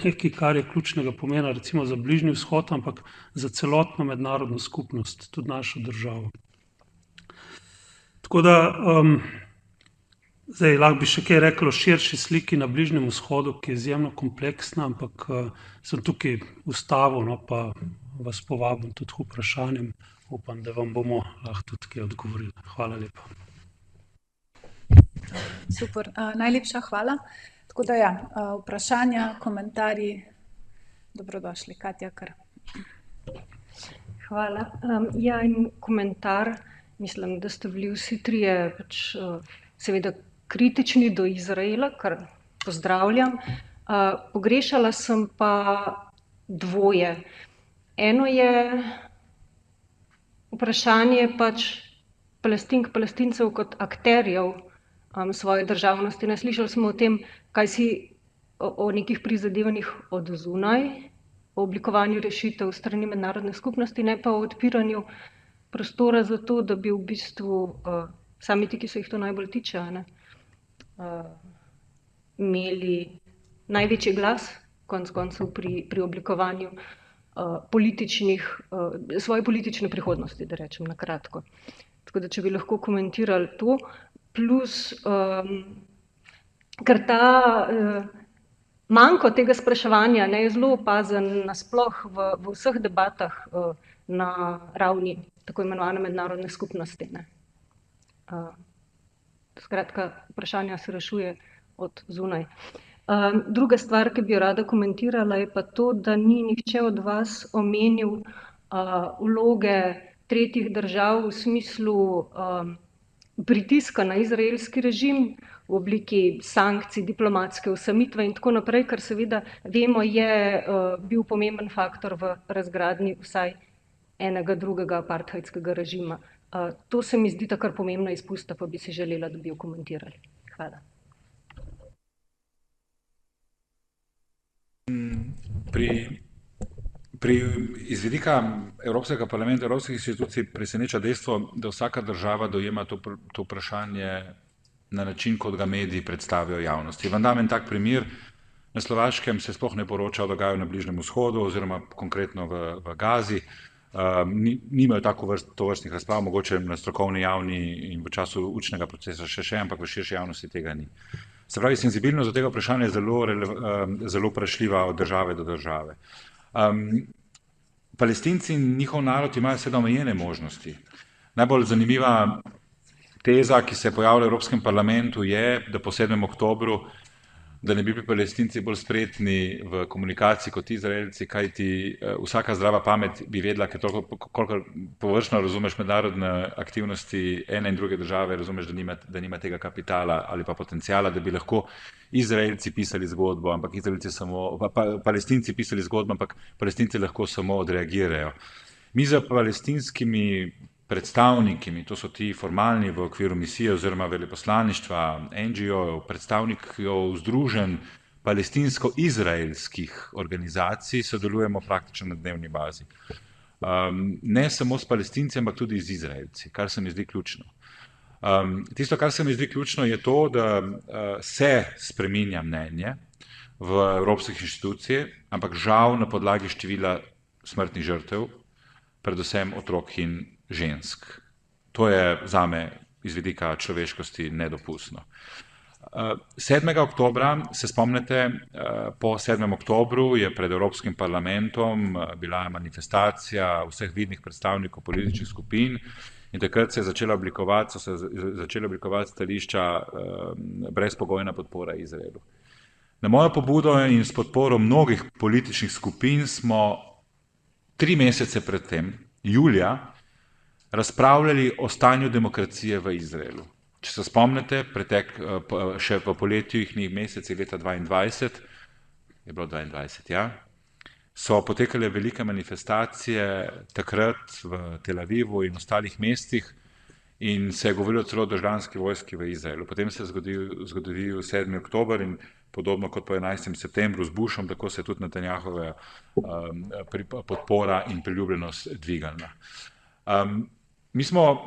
S4: nekaj, kar je ključnega pomena, recimo za Bližnji vzhod, ampak za celotno mednarodno skupnost, tudi našo državo. Tako da, zdaj lahko bi še kaj reklo o širši sliki na Bližnjem vzhodu, ki je izjemno kompleksna, ampak sem tukaj ustavil, pa vas povabim tudi k vprašanjem. Upam, da vam bomo lahko tudi kaj odgovorili. Hvala lepa.
S1: Super, najlepša hvala. Tako da vprašanja, komentarji, dobrodošli. Katja, kar.
S5: Hvala. In komentar, mislim, da ste bili vsi trije seveda kritični do Izraela, kar pozdravljam. Pogrešala sem pa dvoje. Eno je vprašanje Palestincev kot akterjev svoje državnosti. Slišali smo o tem, kaj si o nekih prizadevanjih od zunaj, o oblikovanju rešitev strani mednarodne skupnosti, ne pa o odpiranju prostora za to, da bi v bistvu sami ti, ki se jih to najbolj tiče, imeli največji glas, konec koncev pri oblikovanju svoje politične prihodnosti, da rečem na kratko. Tako da, če bi lahko komentirali to, plus, ker ta manko tega spraševanja je zelo opazen nasploh v vseh debatah na ravni tako imenovane mednarodne skupnosti. Skratka, vprašanja se rešuje od zunaj. Druga stvar, ki bi jo rada komentirala, je pa to, da ni nihče od vas omenil vloge tretjih držav v smislu pritiska na izraelski režim v obliki sankcij, diplomatske osamitve in tako naprej, kar seveda vemo je bil pomemben faktor v razgradnji vsaj enega drugega apartheidskega režima. To se mi zdi kar pomembna izpusta, pa bi si želela, da bi jo komentirali. Hvala.
S3: Iz vidika Evropskega parlamenta, evropskih institucij preseneča dejstvo, da vsaka država dojema to vprašanje na način, kot ga mediji predstavijo javnosti. Vam dam en tak primer. Na Slovaškem se sploh ne poroča o dogajanju na Bližnjem vzhodu oziroma konkretno v Gazi. Nimajo tovrstnih razprav, mogoče na strokovni javni in v času učnega procesa še, ampak v širši javnosti tega ni. Se pravi, senzibilnost do tega vprašanja je zelo vprašljiva od države do države. Palestinci in njihov narod imajo seveda omejene možnosti. Najbolj zanimiva teza, ki se je pojavila v Evropskem parlamentu, je, da po 7. oktobru, da ne bi bili Palestinci bolj spretni v komunikaciji kot Izraelci, kajti vsaka zdrava pamet bi vedela, ker kolikor površno razumeš mednarodne aktivnosti ene in druge države, razumeš, da nima tega kapitala ali pa potencijala, da bi lahko Izraelci pisali zgodbo, ampak Palestinci pisali zgodbo, ampak Palestinci lahko samo odreagirajo. Mi za palestinskimi predstavniki, to so ti formalni v okviru misije oziroma veleposlaništva, NGO-jev, predstavnikov združenj palestinsko-izraelskih organizacij, sodelujemo praktično na dnevni bazi. Ne samo s Palestinci, ampak tudi z Izraelci, kar se mi zdi ključno. Tisto, kar se mi zdi ključno, je to, da se spreminja mnenje v evropskih inštitucijah, ampak žal na podlagi števila smrtnih žrtev, predvsem otrok in žensk. To je zame iz vidika človeškosti nedopustno. 7. oktobra, se spomnite, po 7. oktobru je pred Evropskim parlamentom bila manifestacija vseh vidnih predstavnikov političnih skupin in takrat so se začela oblikovati stališča brezpogojna podpora Izraelu. Na mojo pobudo in s podporo mnogih političnih skupin smo 3 mesece predtem, julija, razpravljali o stanju demokracije v Izraelu. Če se spomnite, še v poletjih mesecih leta 2022, je bilo 22, ja, so potekale velike manifestacije takrat v Tel Avivu in ostalih mestih in se je govorilo celo o državljanski vojski v Izraelu. Potem se je zgodil 7. oktober in podobno kot po 11. septembru z Bushom, tako se je tudi Netanjahova podpora in priljubljenost dvignila.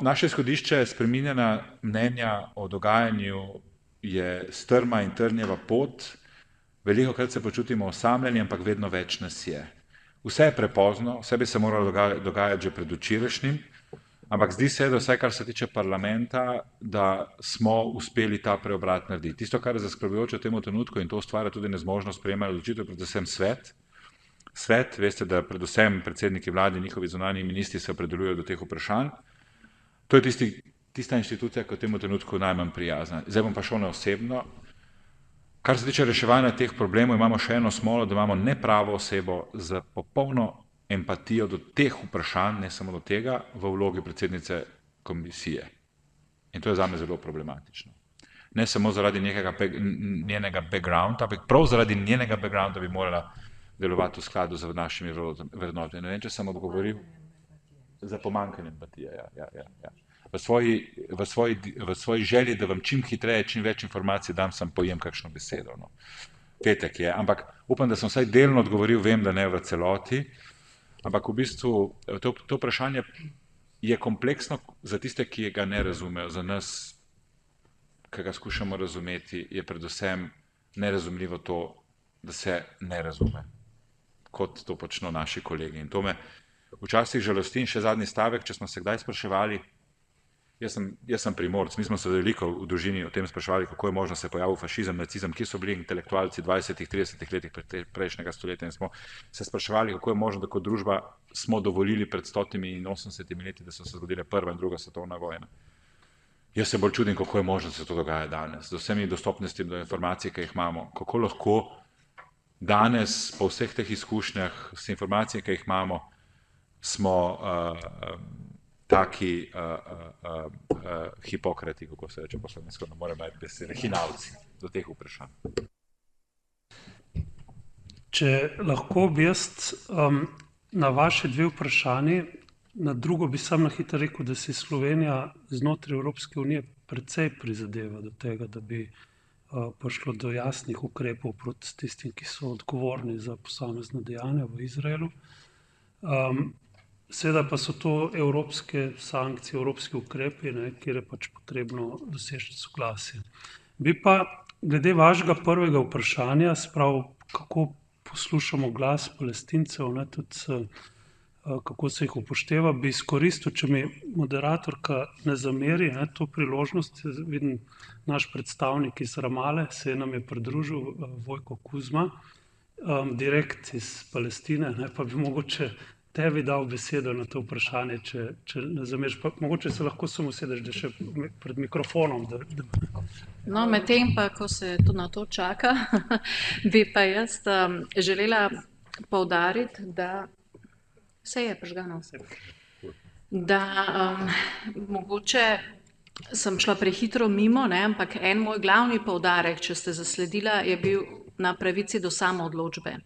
S3: Naše izhodišče spreminjanja mnenja o dogajanju je strma in trnjeva pot, velikokrat se počutimo osamljeni, ampak vedno več nas je. Vse je prepozno, vse bi se moralo dogajati že pred včerajšnjim, ampak zdi se, da vsaj kar se tiče parlamenta, da smo uspeli ta preobrat narediti. Tisto, kar je zaskrbljujoče v tem trenutku in to ustvarja tudi nezmožnost sprejemanja odločitev, predvsem svet. Svet, veste, da predvsem predsedniki vlade in njihovi zunanji ministri se opredeljujejo do teh vprašanj. To je tista inštitucija, ki je v tem trenutku najmanj prijazna. Zdaj bom pa šel na osebno. Kar se tiče reševanja teh problemov, imamo še eno smolo, da imamo nepravo osebo z popolno empatijo do teh vprašanj, ne samo do tega, v vlogi predsednice komisije. In to je zame zelo problematično. Ne samo zaradi njenega backgrounda, ampak prav zaradi njenega backgrounda bi morala delovati v skladu z našimi vrednotami. Ne vem, če sem odgovoril. Za pomanjkanje empatije, ja. V svoji želji, da vam čim hitreje, čim več informacij dam, sem pojem kakšno besedo. No. Petek je, ampak upam, da sem vsaj delno odgovoril, vem, da ne v celoti, ampak v bistvu to vprašanje je kompleksno za tiste, ki ga ne razumejo. Za nas, ki ga skušamo razumeti, je predvsem nerazumljivo to, da se ne razume, kot to počno naši kolegi. In to me včasih žalosti. In še zadnji stavek, če smo se kdaj spraševali, jaz sem Primorc, mi smo se veliko v družini o tem spraševali, kako je možno se pojavil fašizem, nacizem, kje so bili intelektualci 20-30 letih prejšnjega stoletja in smo se spraševali, kako je možno, da kot družba smo dovolili pred 180 leti, da so se zgodile prva in druga svetovna vojna. Jaz se bolj čudim, kako je možno, da se to dogaja danes, z vsemi dostopnosti do informacij, ki jih imamo, kako lahko danes po vseh teh izkušnjah, s informacijami, ki jih imamo, smo taki hipokrati, kako se reče po slovensko, ne morem najti besede, hinavci do teh vprašanj.
S4: Če lahko bi jaz na vaše 2 vprašanji, na drugo bi sam na hitro rekel, da si Slovenija znotraj Evropske unije precej prizadeva do tega, da bi prišlo do jasnih ukrepov proti tistim, ki so odgovorni za posamezne dejanja v Izraelu. Seveda pa so to evropske sankcije, evropski ukrepi, kjer je pač potrebno doseči soglasje. Bi pa glede vašega prvega vprašanja, sprav kako poslušamo glas Palestincev, tudi kako se jih upošteva, bi izkoristil, če mi moderatorka ne zameri, to priložnost, vidim naš predstavnik iz Ramale, se nam je pridružil, Vojko Kuzma, direkt iz Palestine, pa bi mogoče tebi dal besedo na to vprašanje, če ne zameriš, pa mogoče se lahko samo sedeš, da še pred mikrofonom.
S2: No, medtem pa, ko se na to čaka, bi pa jaz želela poudariti, da se je prižgano. Da mogoče sem šla prehitro mimo, ampak en moj glavni poudarek, če ste zasledila, je bil na pravici do samoodločbe.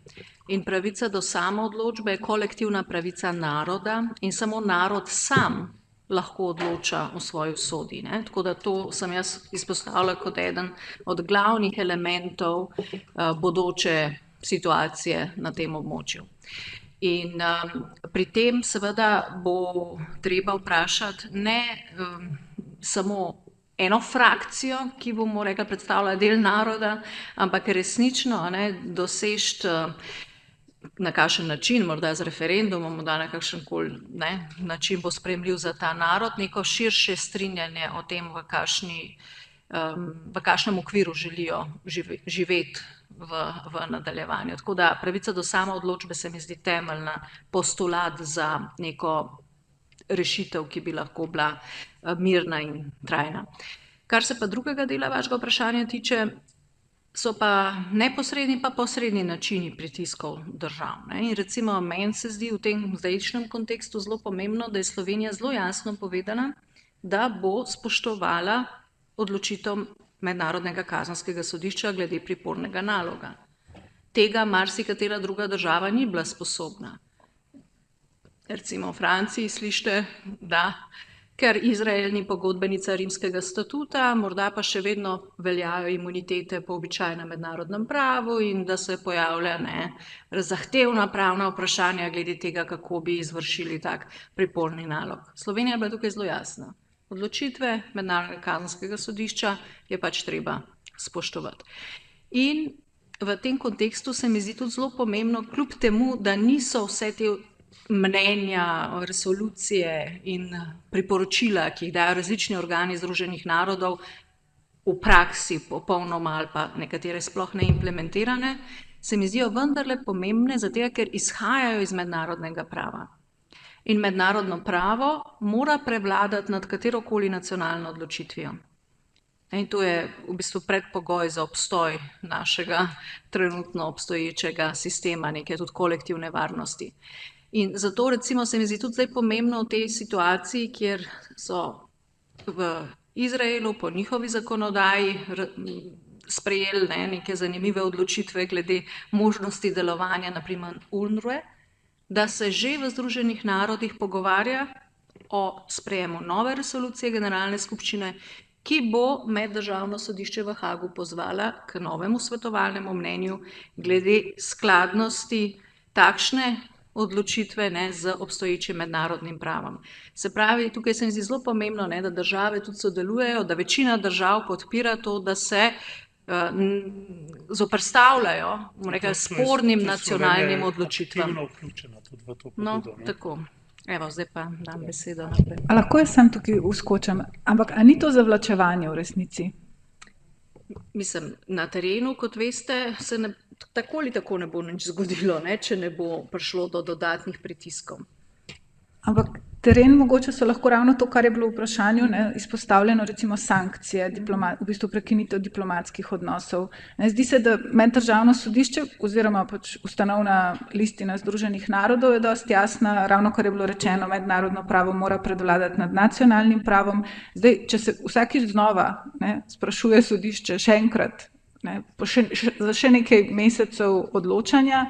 S2: In pravica do samoodločbe je kolektivna pravica naroda in samo narod sam lahko odloča o svoji usodi. Ne? Tako da to sem jaz izpostavila kot eden od glavnih elementov bodoče situacije na tem območju. In pri tem seveda bo treba vprašati ne samo eno frakcijo, ki bomo rekli predstavlja del naroda, ampak resnično doseči na kakšen način, morda z referendumom, morda na kakšen koli način bo sprejemljiv za ta narod, neko širše strinjanje o tem, v kakšnem okviru želijo živeti v nadaljevanju. Tako da pravica do samoodločbe se mi zdi temeljna postulat za neko rešitev, ki bi lahko bila mirna in trajna. Kar se pa drugega dela vašega vprašanja tiče, so pa neposredni pa posredni načini pritiskov držav. In recimo meni se zdi v tem zdajšnjem kontekstu zelo pomembno, da je Slovenija zelo jasno povedala, da bo spoštovala odločitev Mednarodnega kazenskega sodišča glede pripornega naloga. Tega marsikatera druga država ni bila sposobna. Recimo v Franciji slišite, da ker Izrael ni pogodbenica Rimskega statuta, morda pa še vedno veljajo imunitete po običajnem mednarodnem pravu in da se pojavlja zahtevna pravna vprašanja glede tega, kako bi izvršili tak priporni nalog. Slovenija je bila tukaj zelo jasna. Odločitve Mednarodnega kazenskega sodišča je pač treba spoštovati. In v tem kontekstu se mi zdi tudi zelo pomembno, kljub temu, da niso vse te mnenja, resolucije in priporočila, ki jih dajo različni organi Združenih narodov, v praksi popolnoma ali pa nekatere sploh ne implementirane, se mi zdijo vendarle pomembne, zato ker izhajajo iz mednarodnega prava. In mednarodno pravo mora prevladati nad katerokoli nacionalno odločitvijo. In to je v bistvu predpogoj za obstoj našega trenutno obstoječega sistema, neke tudi kolektivne varnosti. In zato recimo se mi zdi tudi zdaj pomembno v tej situaciji, kjer so v Izraelu po njihovi zakonodaji sprejeli neke zanimive odločitve glede možnosti delovanja, naprimer UNRWA, da se že v Združenih narodih pogovarja o sprejemu nove resolucije Generalne skupščine, ki bo Meddržavno sodišče v Hagu pozvala k novemu svetovalnemu mnenju glede skladnosti takšne odločitve z obstoječim mednarodnim pravom. Se pravi, tukaj se mi zdi zelo pomembno, da države tudi sodelujejo, da večina držav podpira to, da se zoperstavljajo spornim nacionalnim odločitvam.
S4: Aktivno vključena tudi v to pobudo.
S2: No, tako. Evo, zdaj pa dam besedo naprej.
S1: A lahko jaz sem tukaj uskočam, ampak a ni to zavlačevanje v resnici?
S2: Mislim, na terenu, kot veste, se tako ali tako ne bo nič zgodilo, če ne bo prišlo do dodatnih pritiskov.
S1: Ampak teren mogoče so lahko ravno to, kar je bilo v vprašanju izpostavljeno, recimo sankcije, v bistvu prekinitev diplomatskih odnosov. Zdi se, da Meddržavno sodišče oziroma pač ustanovna listina Združenih narodov je dosti jasna, ravno kar je bilo rečeno, mednarodno pravo mora predvladati nad nacionalnim pravom. Zdaj, če se vsakič znova sprašuje sodišče še enkrat, za še nekaj mesecev odločanja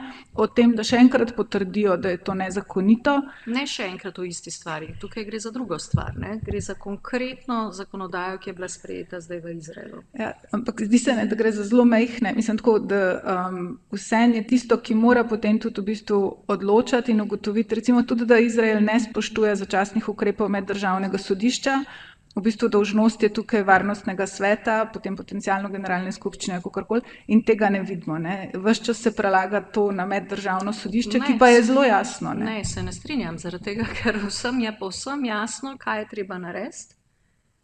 S1: o tem, da še enkrat potrdijo, da je to nezakonito.
S2: Ne še enkrat o isti stvari. Tukaj gre za drugo stvar. Gre za konkretno zakonodajo, ki je bila sprejeta zdaj v Izraelu.
S1: Ja, ampak zdi se, da gre za zelo majhne. Mislim tako, da vseeno je tisto, ki mora potem tudi v bistvu odločati in ugotoviti, recimo tudi, da Izrael ne spoštuje začasnih ukrepov Meddržavnega sodišča. V bistvu dolžnost je tukaj Varnostnega sveta, potem potencialno Generalne skupščine, kakorkoli, in tega ne vidimo. Ves čas se prelaga to na Meddržavno sodišče, ki pa je zelo jasno.
S2: Ne, se ne strinjam, zaradi tega, ker vsem je povsem jasno, kaj je treba narediti,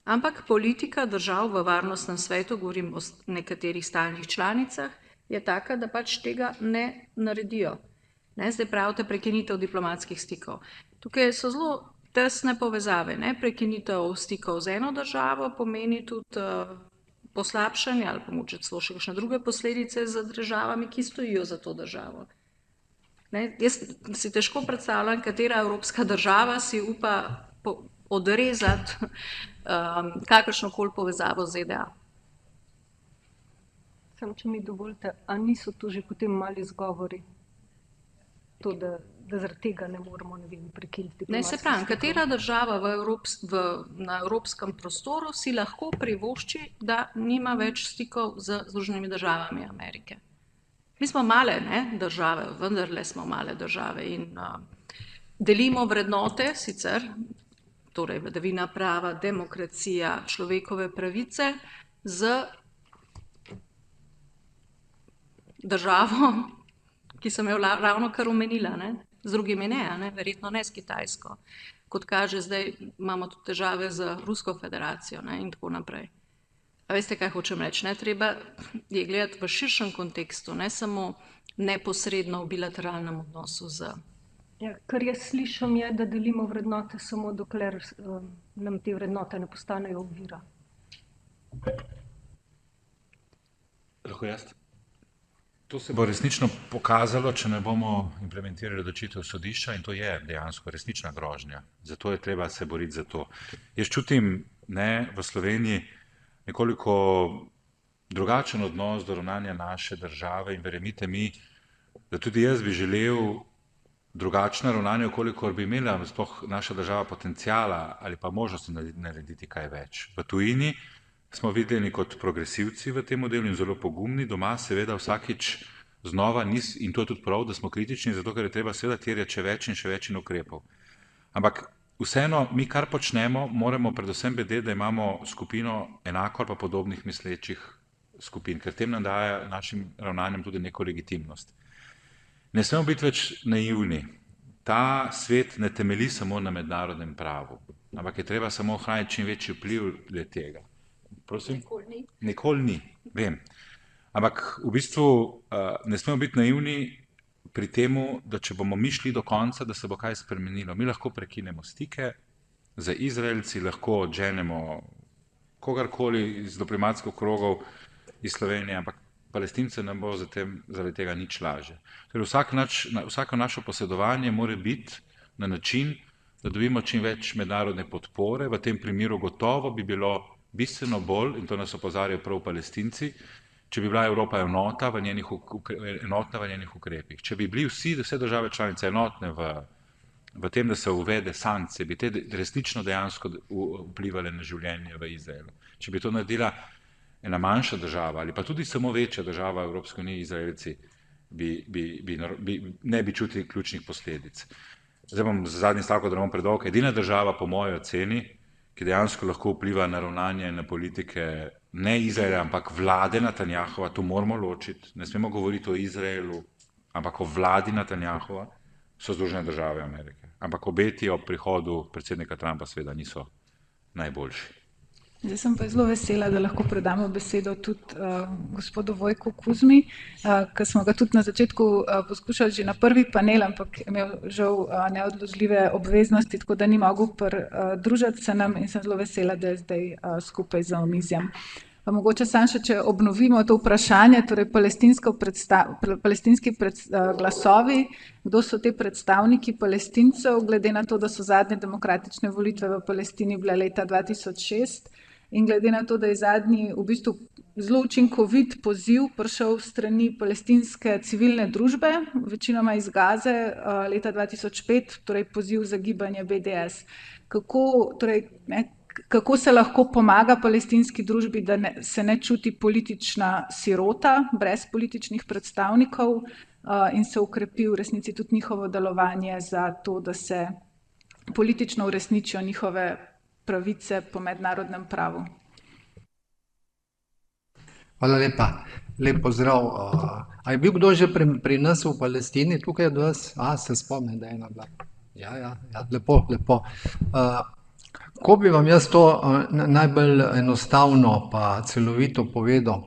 S2: ampak politika držav v Varnostnem svetu, govorim o nekaterih stalnih članicah, je taka, da pač tega ne naredijo. Zdaj pravite prekinitev diplomatskih stikov. Tukaj so zelo tesne povezave. Prekinitev stikov z eno državo pomeni tudi poslabšanje ali pa mogoče celo še kakšne druge posledice za državami, ki stojijo za to državo. Jaz si težko predstavljam, katera evropska država si upa odrezati kakršnokoli povezavo z ZDA.
S5: Samo, če mi dovolite, a niso tu že potem mali izgovori? to, da zaradi tega ne moremo, prekiniti
S2: Ne, se pravi, katera država na evropskem prostoru si lahko privošči, da nima več stikov z Združenimi državami Amerike. Mi smo male države, vendarle smo male države in delimo vrednote sicer, torej vladavina prava, demokracija, človekove pravice z državo, ki sem jo ravno kar omenila, z drugimi ne, verjetno ne s Kitajsko. Kot kaže, zdaj imamo tudi težave z Rusko federacijo in tako naprej. A veste, kaj hočem reči? Treba je gledati v širšem kontekstu, ne samo neposredno v bilateralnem odnosu z.
S5: Ja, kar jaz slišim je, da delimo vrednote samo dokler nam te vrednote ne postanejo ovira.
S3: Lahko jaz? To se bo resnično pokazalo, če ne bomo implementirali odločitev sodišča in to je dejansko resnična grožnja. Zato je treba se boriti za to. Jaz čutim v Sloveniji nekoliko drugačen odnos do ravnanja naše države in verjemite mi, da tudi jaz bi želel drugačno ravnanje, kolikor bi imela sploh naša država potencijala ali pa možnosti narediti kaj več. V tujini smo videni kot progresivci v tem modelu in zelo pogumni, doma seveda vsakič znova in to je tudi prav, da smo kritični, zato ker je treba seveda terjati še več in ukrepov. Ampak vseeno, mi kar počnemo, moramo predvsem vedeti, da imamo skupino enako ali pa podobnih mislečih skupin, ker tem nam daje našim ravnanjem tudi neko legitimnost. Ne smemo biti več naivni. Ta svet ne temelji samo na mednarodnem pravu, ampak je treba samo ohraniti čim večji vpliv tega. Prosim? Nikoli ni, vem. Ampak v bistvu ne smemo biti naivni pri temu, da če bomo mi šli do konca, da se bo kaj spremenilo. Mi lahko prekinemo stike z Izraelci, lahko odženemo kogarkoli iz diplomatskih krogov iz Slovenije, ampak Palestince nam bo zaradi tega nič lažje. Torej vsako naše posedovanje mora biti na način, da dobimo čim več mednarodne podpore. V tem primeru gotovo bi bilo bistveno bolj, in to nas opozarjajo prav Palestinci, če bi bila Evropa enotna v njenih ukrepih. Če bi bili vse države članice enotne v tem, da se uvede sankcije, bi te resnično dejansko vplivali na življenje v Izraelu. Če bi to naredila ena manjša država ali pa tudi samo večja država Evropske unije, Izraelci ne bi čutili ključnih posledic. Zdaj bom zadnji stavek, da ne bom predolg. Edina država, po moji oceni, ki dejansko lahko vpliva na ravnanje in na politike ne Izraela, ampak vlade Netanjahova, to moramo ločiti, ne smemo govoriti o Izraelu, ampak o vladi Netanjahova, so Združene države Amerike. Ampak obeti ob prihodu predsednika Trumpa seveda niso najboljši.
S1: Zdaj sem pa zelo vesela, da lahko predamo besedo tudi gospodu Vojku Kuzmi, ki smo ga tudi na začetku poskušali že na prvi panel, ampak imel žal neodložljive obveznosti, tako da ni mogel pridružiti se nam in sem zelo vesela, da je zdaj skupaj za omizjem. Pa mogoče samo še, če obnovimo to vprašanje, torej palestinski glasovi, kdo so te predstavniki Palestincev, glede na to, da so zadnje demokratične volitve v Palestini bile leta 2006 in glede na to, da je zadnji v bistvu zelo učinkovit poziv prišel strani palestinske civilne družbe, večinoma iz Gaze leta 2005, torej poziv za gibanje BDS. Kako se lahko pomaga palestinski družbi, da se ne čuti politična sirota, brez političnih predstavnikov in se ukrepi v resnici tudi njihovo delovanje za to, da se politično uresničijo njihove pravice po mednarodnem pravu.
S6: Hvala lepa. Lep pozdrav. A je bil kdo že pri nas v Palestini, tukaj od vas? Se spomnim, da je ena bila. Ja, lepo. Ko bi vam jaz to najbolj enostavno pa celovito povedal?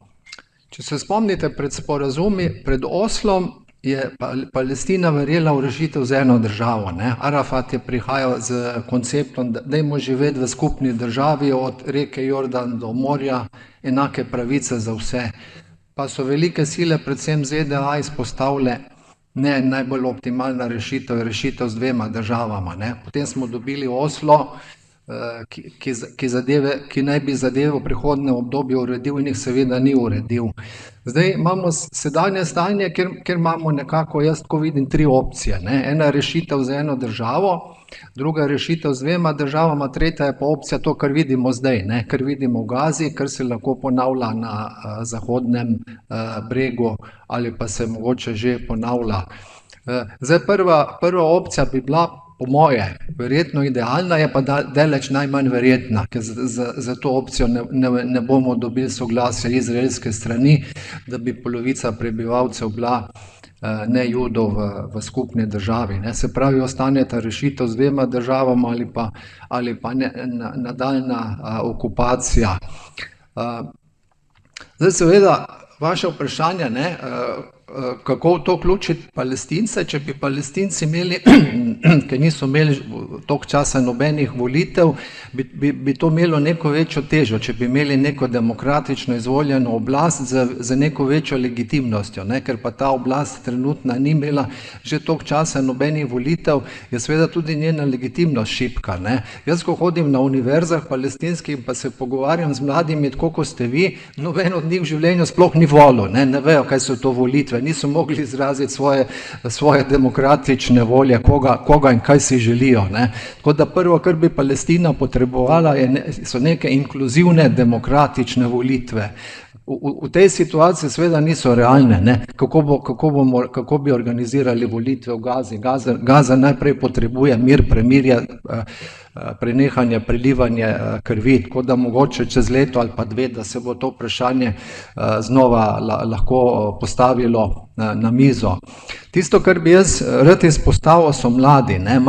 S6: Če se spomnite pred sporazumi, pred Oslom je Palestina verjela v rešitev z eno državo. Arafat je prihajal z konceptom, da dajmo živeti v skupni državi od reke Jordan do morja, enake pravice za vse. Pa so velike sile, predvsem ZDA, izpostavile, ne, najbolj optimalna rešitev je rešitev z dvema državama. Potem smo dobili Oslo, ki naj bi zadeve v prihodnjem obdobju uredil in jih seveda ni uredil. Zdaj imamo sedanje stanje, kjer imamo nekako, jaz tako vidim, tri opcije, ne. Ena rešitev za eno državo, druga rešitev z dvema državama, tretja je pa opcija to, kar vidimo zdaj, ne, kar vidimo v Gazi, kar se lahko ponavlja na Zahodnem bregu ali pa se mogoče že ponavlja. Zdaj prva opcija bi bila, po moje, verjetno idealna, je pa daleč najmanj verjetna, ker za to opcijo ne bomo dobili soglasja izraelske strani, da bi polovica prebivalcev bila ne Judov v skupni državi, ne. Se pravi, ostane ta rešitev z dvema državama ali pa nadaljnja okupacija. Zdaj seveda, vaše vprašanje, ne, kako v to vključiti Palestince, če bi Palestinci imeli, ker niso imeli toliko časa nobenih volitev, bi to imelo neko večjo težo, če bi imeli neko demokratično izvoljeno oblast z neko večjo legitimnostjo, ne, ker pa ta oblast trenutna ni imela že toliko časa nobenih volitev, je seveda tudi njena legitimnost šibka, ne. Jaz, ko hodim na univerzah palestinskih, pa se pogovarjam z mladimi, tako kot ste vi, noben od njih v življenju sploh ni volil, ne vejo, kaj so to volitve, niso mogli izraziti svoje demokratične volje, koga in kaj si želijo, ne. Tako da prvo, kar bi Palestina potrebovala, so neke inkluzivne demokratične volitve. V tej situaciji seveda niso realne, ne. Kako bi organizirali volitve v Gazi? Gaza najprej potrebuje mir, premirje, prenehanje prelivanje krvi, tako da mogoče čez leto ali pa dve, da se bo to vprašanje znova lahko postavilo na mizo. Tisto, kar bi jaz rad izpostavil, so mladi, ne.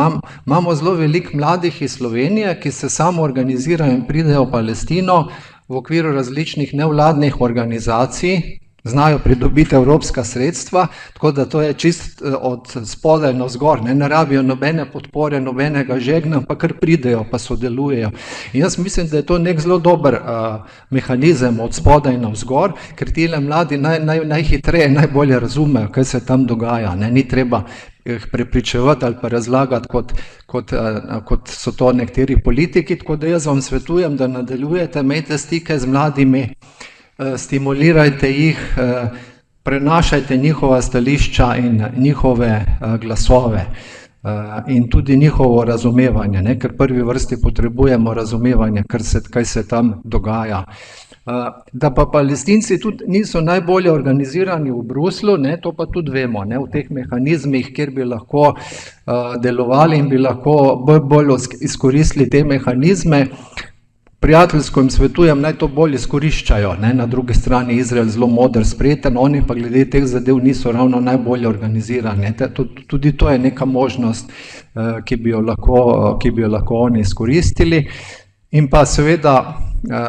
S6: Imamo zelo veliko mladih iz Slovenije, ki se samo organizirajo in pridejo v Palestino v okviru različnih nevladnih organizacij, znajo pridobiti evropska sredstva, tako da to je čist od spodaj navzgor, ne rabijo nobene podpore, nobenega žegna, pa kar pridejo, pa sodelujejo. In jaz mislim, da je to nek zelo dober mehanizem od spodaj navzgor, ker tile mladi najhitreje, najbolje razumejo, kaj se tam dogaja, ne, ni treba jih prepričevati ali pa razlagati, kot so to nekateri politiki, tako da jaz vam svetujem, da nadaljujete, imejte stike z mladimi, stimulirajte jih, prenašajte njihova stališča in njihove glasove in tudi njihovo razumevanje, ne, ker v prvi vrsti potrebujemo razumevanje, kaj se tam dogaja. Da pa Palestinci tudi niso najbolje organizirani v Bruslju, ne, to pa tudi vemo, ne, v teh mehanizmih, kjer bi lahko delovali in bi lahko bolj izkoristili te mehanizme. Prijateljsko jim svetujem, naj to bolj izkoriščajo, ne, na drugi strani Izrael zelo moder, spreten, oni pa glede teh zadev niso ravno najbolje organizirani. Tudi to je neka možnost, ki bi jo lahko oni izkoristili. In pa seveda,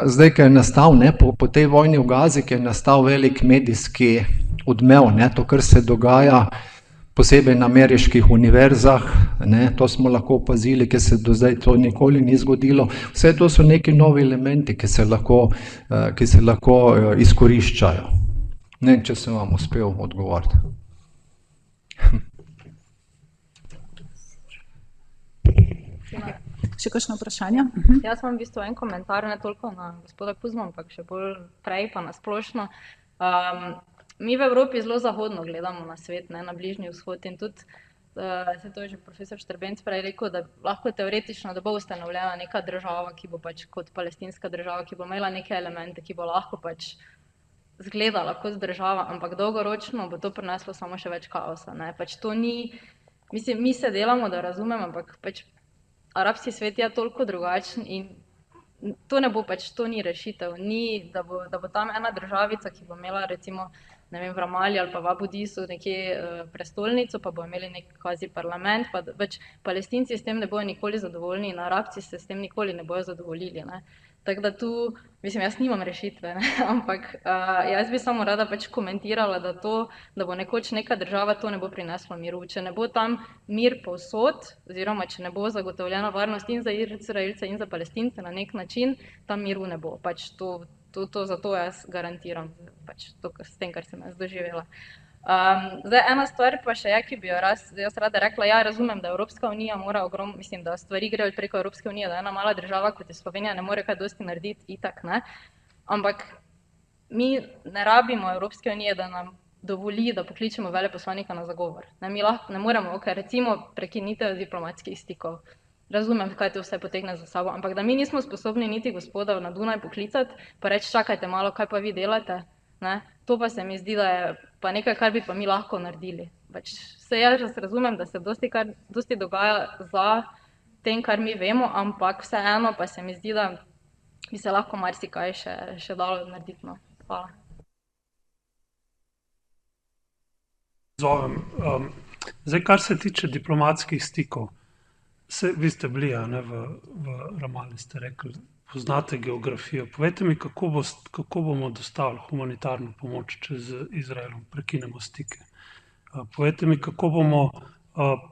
S6: zdaj, ko je nastal, ne, po tej vojni v Gazi, ki je nastal velik medijski odmev, ne, to, kar se dogaja, posebej na ameriških univerzah, ne, to smo lahko opazili, ker se do zdaj to nikoli ni zgodilo. Vse to so neki novi elementi, ki se lahko izkoriščajo. Ne vem, če sem vam uspel odgovoriti.
S1: Še kakšno vprašanje?
S5: Jaz imam v bistvu en komentar, ne toliko na gospoda Kuzma, ampak še bolj prej pa na splošno. Mi v Evropi zelo zahodno gledamo na svet, ne, na Bližnji vzhod in tudi, se to je že profesor Štrbenc prej rekel, da lahko teoretično, da bo ustanovljena neka država, ki bo pač kot palestinska država, ki bo imela neke elemente, ki bo lahko pač zgledala kot država, ampak dolgoročno bo to prineslo samo še več kaosa, ne. Pač to ni, mislim, mi se delamo, da razumemo, ampak pač arabski svet je toliko drugačen in to ne bo pač, to ni rešitev, ni, da bo tam ena državica, ki bo imela recimo, ne vem, v Ramali ali pa v Abu Disu nekje prestolnico, pa bo imeli nek kvazi parlament, pa pač Palestinci s tem ne bojo nikoli zadovoljni in Arabci se s tem nikoli ne bojo zadovoljili, ne. Tako da tu, mislim, jaz nimam rešitve, ne, ampak jaz bi samo rada pač komentirala, da bo nekoč neka država, to ne bo prineslo miru. Če ne bo tam mir povsod, oziroma če ne bo zagotovljena varnost in za Izraelce in za Palestince na nek način, tam miru ne bo. Pač zato jaz garantiram, pač to, s tem, kar sem jaz doživela.
S7: Zdaj, ena stvar pa še je, ki bi jo jaz rada rekla, ja, razumem, da Evropska unija mora mislim, da stvari grejo preko Evropske unije, da ena mala država, kot je Slovenija, ne more kaj dosti narediti, itak, ne. Ampak mi ne rabimo Evropske unije, da nam dovoli, da pokličemo veleposlanika na zagovor. Ne, mi lahko ne moremo, recimo prekinitev diplomatskih stikov. Razumem, kaj to vse potegne za sabo, ampak da mi nismo sposobni niti gospoda na Dunaj poklicati, pa reči, čakajte malo, kaj pa vi delate, ne? To pa se mi zdi, da je pa nekaj, kar bi pa mi lahko naredili. Se jaz razumem, da se dosti dogaja za tem, kar mi vemo, ampak vseeno pa se mi zdi, da bi se lahko marsikaj še dalo narediti. No. Hvala.
S4: Zdaj, kar se tiče diplomatskih stikov, vi ste bili, ne, v Ramali, ste rekli, poznate geografijo. Povejte mi, kako bomo dostavili humanitarno pomoč, če z Izraelom prekinemo stike. Povejte mi, kako bomo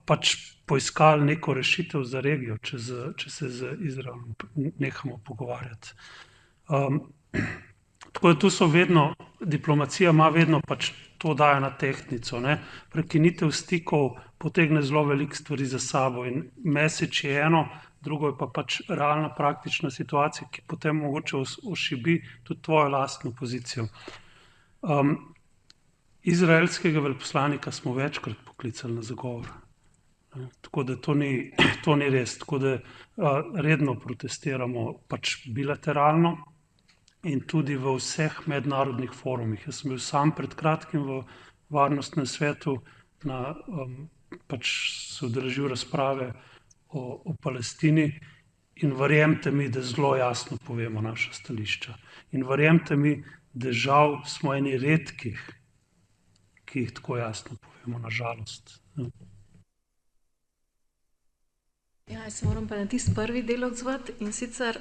S4: pač poiskali neko rešitev za regijo, če se z Izraelom nehamo pogovarjati. Tako da tu so vedno, diplomacija ima vedno pač to daje na tehtnico, ne. Prekinitev stikov potegne zelo veliko stvari za sabo in message je eno, drugo je pa pač realna praktična situacija, ki potem mogoče ošibi tudi tvojo lastno pozicijo. Izraelskega veleposlanika smo večkrat poklicali na zagovor. Tako da to ni res, tako da redno protestiramo pač bilateralno in tudi v vseh mednarodnih forumih. Jaz sem bil sam pred kratkim v Varnostnem svetu, pač se udeležil razprave o Palestini in verjemite mi, da zelo jasno povemo naša stališča. In verjemite mi, da žal smo eni redkih, ki jih tako jasno povemo, na žalost.
S2: Ja, jaz se moram pa na tisti prvi del odzvati in sicer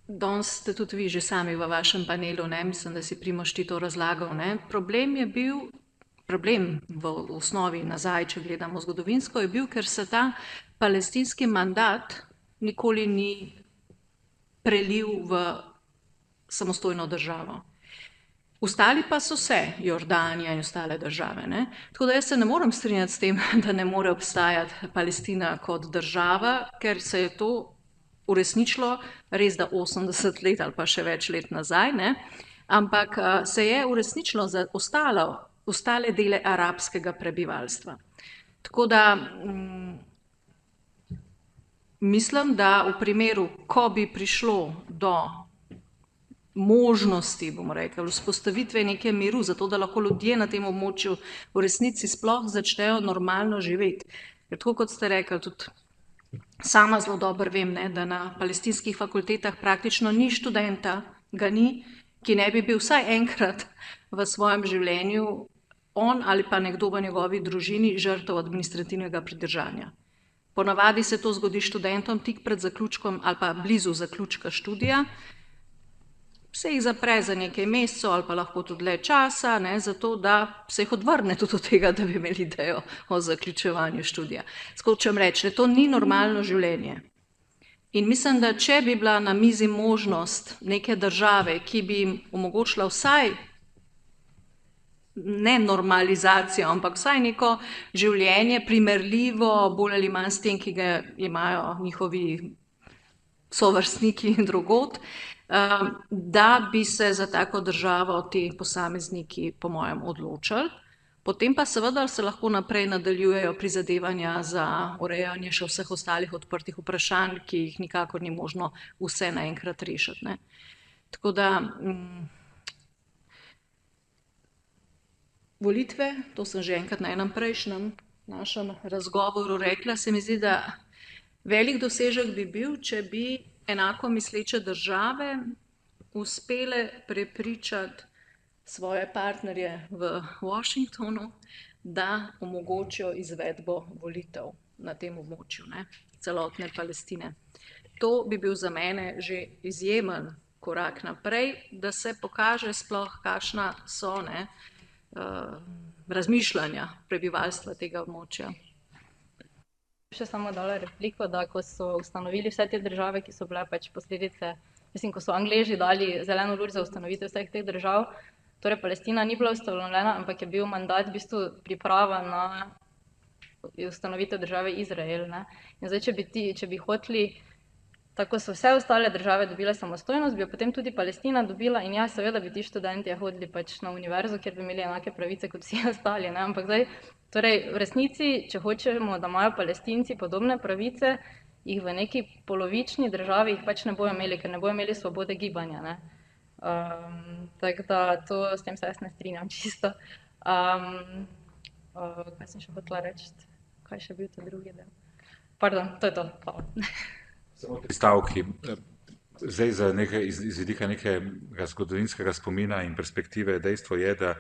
S2: danes ste tudi vi že sami v vašem panelu, ne, mislim, da si Primož ti to razlagal, ne. Problem v osnovi nazaj, če gledamo zgodovinsko, je bil, ker se ta palestinski mandat nikoli ni prelil v samostojno državo. Ostali pa so se, Jordanija in ostale države, ne. Tako da jaz se ne morem strinjati s tem, da ne more obstajati Palestina kot država, ker se je to uresničilo res da 80 let ali pa še več let nazaj, ne. Ampak se je uresničilo za ostale dele arabskega prebivalstva. Tako da mislim, da v primeru, ko bi prišlo do možnosti, bomo rekli, vzpostavitve neke miru, zato da lahko ljudje na tem območju v resnici sploh začnejo normalno živeti. Ker tako kot ste rekli, tudi sama zelo dobro vem, ne, da na palestinskih fakultetah praktično ni študenta, ga ni, ki ne bi bil vsaj enkrat v svojem življenju on ali pa nekdo v njegovi družini žrtev administrativnega pridržanja. Ponavadi se to zgodi študentom tik pred zaključkom ali pa blizu zaključka študija, se jih zapre za nekaj mesecev ali pa lahko tudi dlje časa, ne, zato da se jih odvrne tudi od tega, da bi imeli idejo o zaključevanju študija. Skočem reči, da to ni normalno življenje. In mislim, da če bi bila na mizi možnost neke države, ki bi jim omogočila vsaj ne normalizacijo, ampak vsaj neko življenje primerljivo, bolj ali manj s tem, ki ga imajo njihovi sovrstniki drugod, da bi se za tako državo ti posamezniki, po mojem, odločili. Potem pa seveda se lahko naprej nadaljujejo prizadevanja za urejanje še vseh ostalih odprtih vprašanj, ki jih nikakor ni možno vse naenkrat rešiti, ne. Tako da volitve, to sem že enkrat na enem prejšnjem našem razgovoru rekla, se mi zdi, da velik dosežek bi bil, če bi enako misleče države uspele prepričati svoje partnerje v Washingtonu, da omogočijo izvedbo volitev na tem območju, ne, celotne Palestine. To bi bil za mene že izjemen korak naprej, da se pokaže sploh, kakšna so, ne, razmišljanja prebivalstva tega območja.
S7: Še samo dala repliko, da ko so ustanovili vse te države, ki so bile pač posledice, mislim, ko so Angleži dali zeleno luč za ustanovitev vseh teh držav, Torej, Palestina ni bila ustanovljena, ampak je bil mandat v bistvu priprava na ustanovitev države Izrael. Ne? In zdaj, če bi hoteli, tako so vse ostale države dobile samostojnost, bi jo potem tudi Palestina dobila in ja, seveda bi ti študenti hodili pač na univerzo, kjer bi imeli enake pravice kot vsi ostali. Ne? Ampak zdaj, torej, v resnici, če hočemo, da imajo Palestinci podobne pravice, jih v neki polovični državi jih pač ne bojo imeli, ker ne bojo imeli svobode gibanja. Ne? Tako da s tem se jaz ne strinjam čisto. Kaj sem še hotela reči? Kaj še bil to drugi del? Pardon, to je to. Hvala.
S3: Samo tri stavki. Zdaj iz vidika nekega zgodovinskega spomina in perspektive dejstvo je, da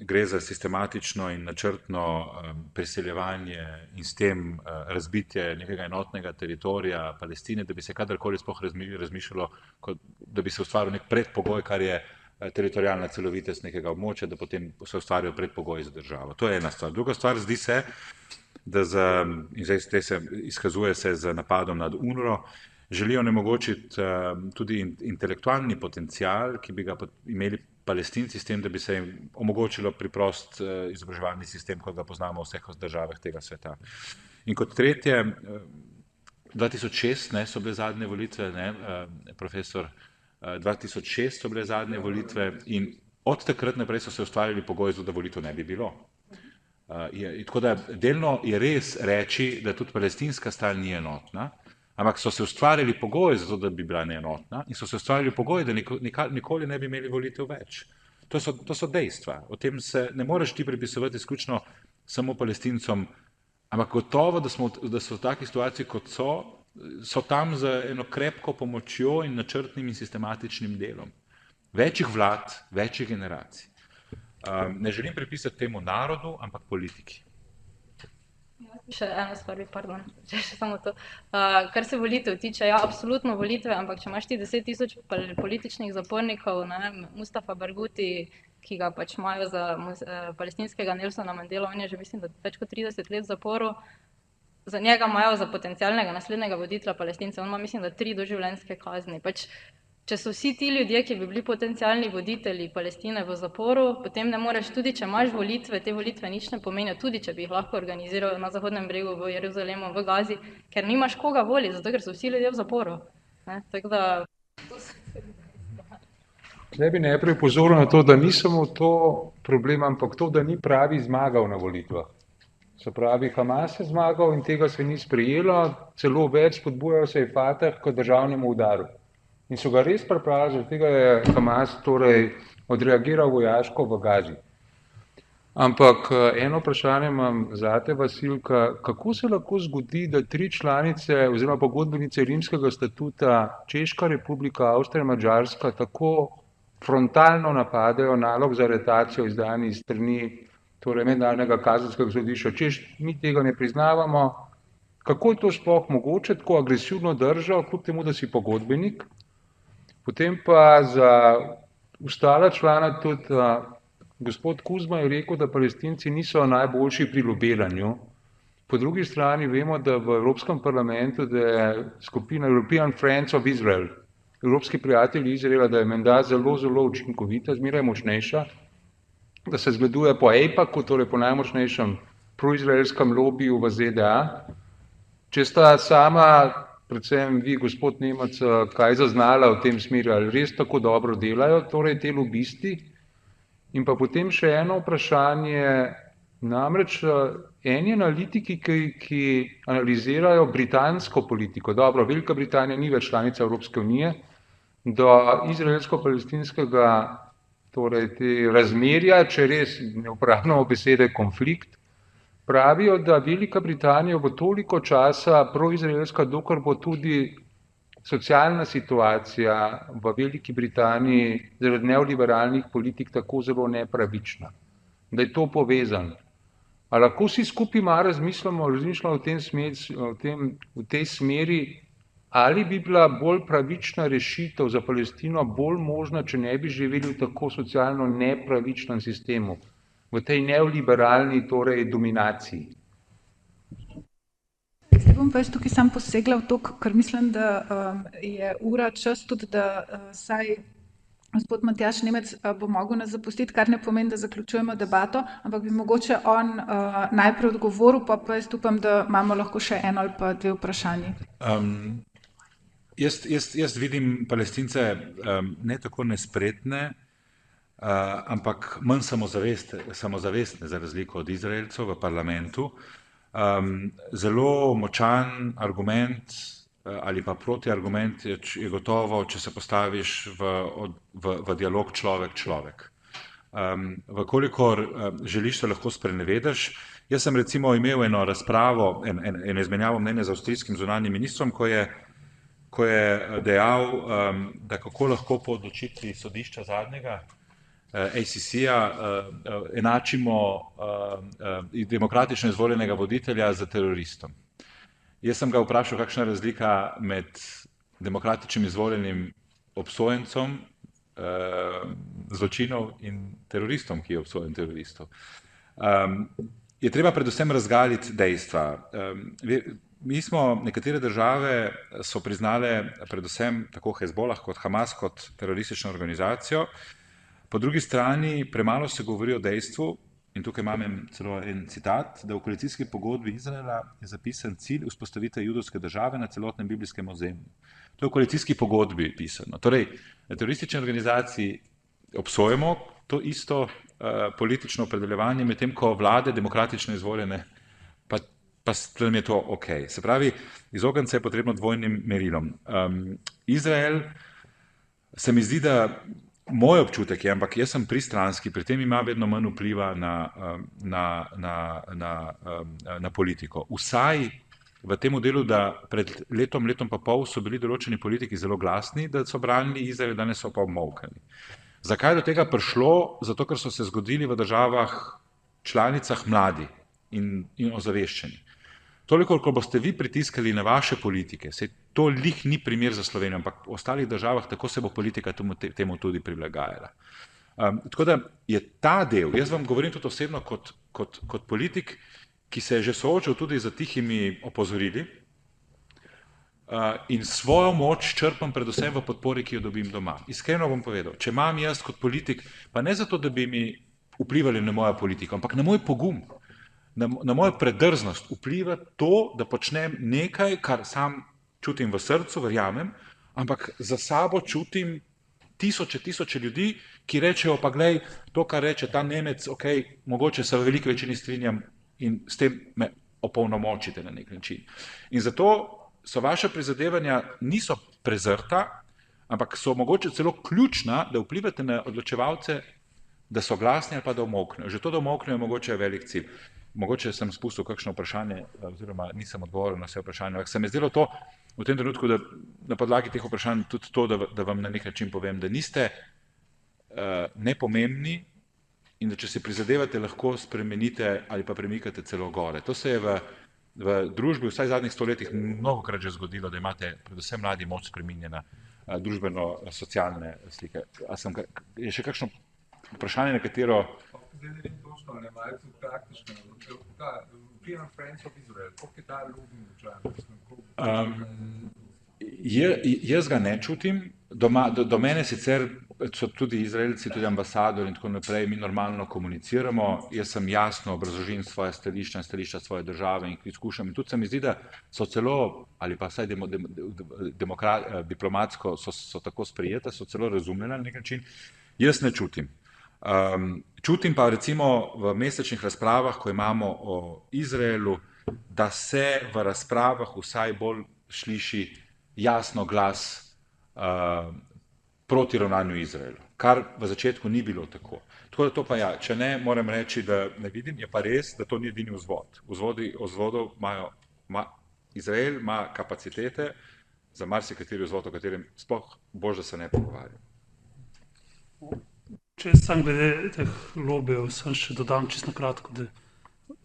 S3: gre za sistematično in načrtno priseljevanje in s tem razbitje nekega enotnega teritorija Palestine, da bi se kadarkoli sploh razmišljalo, da bi se ustvaril nek predpogoj, kar je teritorijalna celovitost nekega območja, da potem se ustvarjajo predpogoji za državo. To je ena stvar. Druga stvar, zdi se, da in zdaj se izkazuje se z napadom nad UNRWA, želijo onemogočiti tudi intelektualni potencial, ki bi ga imeli Palestinci s tem, da bi se jim omogočilo preprost izobraževalni sistem, kot ga poznamo v vseh državah tega sveta. In kot tretje, 2006 so bile zadnje volitve, profesor, 2006 so bile zadnje volitve in od takrat naprej so se ustvarjali pogoji, da volitev ne bi bilo. Tako da delno je res reči, da tudi palestinska stran ni enotna, ampak so se ustvarjali pogoji za to, da bi bila neenotna in so se ustvarjali pogoji, da nikoli ne bi imeli volitev več. To so dejstva. O tem se ne moreš ti pripisovati izključno samo Palestincom, ampak gotovo, da so v takih situaciji, kot so tam za eno krepko pomočjo in načrtnim in sistematičnim delom. Večjih vlad, večjih generacij. Ne želim pripisati temu narodu, ampak politiki.
S7: Še ena stvar, pardon, še samo to. Kar se volitev tiče, ja, absolutno volitve, ampak če imaš ti 10 000 političnih zapornikov, Mustafa Barghouti, ki ga pač imajo za palestinskega Nelsona Mandela, on je že mislim, da več kot 30 let v zaporu, za njega imajo za potencialnega naslednjega voditelja Palestincev, on ima mislim, da 3 doživljenjske kazni. Pač, če so vsi ti ljudje, ki bi bili potencialni voditelji Palestine v zaporu, potem ne moreš, tudi če imaš volitve, te volitve nič ne pomenijo, tudi če bi jih lahko organiziral na Zahodnem bregu, v Jeruzalemu, v Gazi, ker nimaš koga voliti, zato ker so vsi ljudje v zaporu. Tako da...
S8: Ne bi najprej upozoril na to, da ni samo to problem, ampak to, da ni pravi zmagal na volitvah. Se pravi, Hamas je zmagal in tega se ni sprejelo, celo več spodbujal se je Fatah k državnemu udaru. In so ga res pripravili, zaradi tega je Hamas torej odreagiral vojaško v Gazi. Ampak eno vprašanje imam zate, Vasilka, kako se lahko zgodi, da 3 članice oziroma pogodbenice Rimskega statuta, Češka republika, Avstrija, Madžarska, tako frontalno napadajo nalog za aretacijo izdani iz strani torej mednarodnega kazenskega sodišča, češ mi tega ne priznavamo, kako je to sploh mogoče, tako agresivno držo, kljub temu, da si pogodbenik. Potem pa za ostala člana tudi gospod Kuzma je rekel, da Palestinci niso najboljši pri lobiranju. Po drugi strani vemo, da v Evropskem parlamentu, da je skupina European Friends of Israel, Evropski prijatelji Izraela, da je menda zelo učinkovita, zmeraj močnejša, da se zgleduje po AIPAC-u, torej po najmočnejšem proizraelskem lobiju v ZDA. Če sta sama, predvsem vi, gospod Nemec, kaj zaznala v tem smeru, ali res tako dobro delajo, torej te lobisti? In pa potem še eno vprašanje, namreč eni analitiki, ki analizirajo britansko politiko, dobro, Velika Britanija ni več članica Evropske unije, do izraelsko-palestinskega, torej te razmerja, če res ne uporabljamo besede konflikt, pravijo, da Velika Britanija bo toliko časa proizraelska, dokler bo tudi socialna situacija v Veliki Britaniji zaradi neoliberalnih politik tako zelo nepravična, da je to povezano. A lahko vsi skupaj malo razmišljamo v tej smeri, ali bi bila bolj pravična rešitev za Palestino bolj možna, če ne bi živeli v tako socialno nepravičnem sistemu, v tej neoliberalni torej dominaciji.
S1: Zdaj bom pa jaz tukaj sam posegla v to, ker mislim, da je ura čas tudi, da saj Gospod Matjaž Nemec bo mogel nas zapustiti, kar ne pomeni, da zaključujemo debato, ampak bi mogoče on najprej odgovoril, pa jaz upam, da imamo lahko še eno ali pa dve vprašanji.
S3: Jaz vidim Palestince ne tako nespretne, ampak manj samozavestne za razliko od Izraelcev v parlamentu. Zelo močan argument ali pa protiargument je gotovo, če se postaviš v dialog človek. Vkolikor želiš, se lahko sprenevedeš. Jaz sem recimo imel eno razpravo, eno izmenjavo mnenja z avstrijskim zunanjim ministrom, ko je dejal, da kako lahko po odločitvi sodišča zadnjega ACC-ja enačimo demokratično izvoljenega voditelja z teroristom. Jaz sem ga vprašal, kakšna je razlika med demokratičnim izvoljenim obsojencem zločinov in teroristom, ki je obsojen teroristov. Je treba predvsem razgaliti dejstva. Nekatere države so priznale predvsem tako Hezbolah kot Hamas kot teroristično organizacijo. Po drugi strani premalo se govori o dejstvu, in tukaj imam celo en citat, da v koalicijski pogodbi Izraela je zapisan cilj vzpostavitve judovske države na celotnem biblijskem ozemlju. To je v koalicijski pogodbi pisano. Torej, na teroristični organizaciji obsojamo to isto politično opredeljevanje, medtem ko vlade demokratično izvoljene, pa nam je to ok. Se pravi, izogniti se je potrebno dvojnim merilom. Izrael se mi zdi, da moj občutek je, ampak jaz sem pristranski, pri tem ima vedno manj vpliva na politiko. Vsaj v tem delu, da pred letom pa pol so bili določeni politiki zelo glasni, da so branili Izrael, danes so pa obmolkani. Zakaj je do tega prišlo? Zato, ker so se zgodili v državah članicah mladi in ozaveščeni. Toliko, ko boste vi pritiskali na vaše politike, se to lih ni primer za Slovenijo, ampak v ostalih državah tako se bo politika temu tudi prilagajala. Tako da je ta del, jaz vam govorim tudi osebno kot politik, ki se je že soočil tudi za tihimi opozorili in svojo moč črpam predvsem v podpori, ki jo dobim doma. Iskreno bom povedal, če imam jaz kot politik, pa ne zato, da bi mi vplivali na mojo politiko, ampak na moj pogum, na mojo predrznost vpliva to, da počnem nekaj, kar sam čutim v srcu, verjamem, ampak za sabo čutim tisoče ljudi, ki rečejo, pa glej, to, kar reče ta Nemec, ok, mogoče se v veliki večini strinjam in s tem me opolnomočite na nek način. In zato so vaše prizadevanja niso prezrta, ampak so mogoče celo ključna, da vplivate na odločevalce, da so glasni ali pa da omoknejo. Že to, da omoknejo, mogoče je velik cilj. Mogoče sem spustil kakšno vprašanje, oziroma nisem odgovoril na vse vprašanje, ampak se mi zdelo to v tem trenutku, da na podlagi teh vprašanj tudi to, da vam na nek način povem, da niste nepomembni in da če se prizadevate, lahko spremenite ali pa premikate celo gore. To se je v družbi vsaj zadnjih 100 letih mnogokrat že zgodilo, da imate predvsem mladi moč spreminjena družbeno-socialne slike. Je še kakšno vprašanje, na katero...
S8: Zdaj ne vem točno, ne malce praktično. Freedom Friends of Israel, koliko je ta ljubi močan?
S3: Jaz ga ne čutim. Do mene sicer so tudi Izraelci, tudi ambasador in tako naprej, mi normalno komuniciramo. Jaz sem jasno obrazložim svoje stališča in stališča svoje države in izkušam. In tudi se mi zdi, da so celo, ali pa vsaj diplomatsko so tako sprijeta, so celo razumljena na nek način. Jaz ne čutim. Čutim pa recimo v mesečnih razpravah, ko imamo o Izraelu, da se v razpravah vsaj bolj sliši jasno glas proti ravnanju Izraelu, kar v začetku ni bilo tako. Tako da to pa ja, če ne, moram reči, da ne vidim, je pa res, da to ni edini vzvod. Vzvodov imajo, Izrael ima kapacitete za marsikateri vzvod, o katerem sploh bož, da se ne pogovarjam.
S4: Če sem glede teh lobijev, sem še dodam čisto kratko, da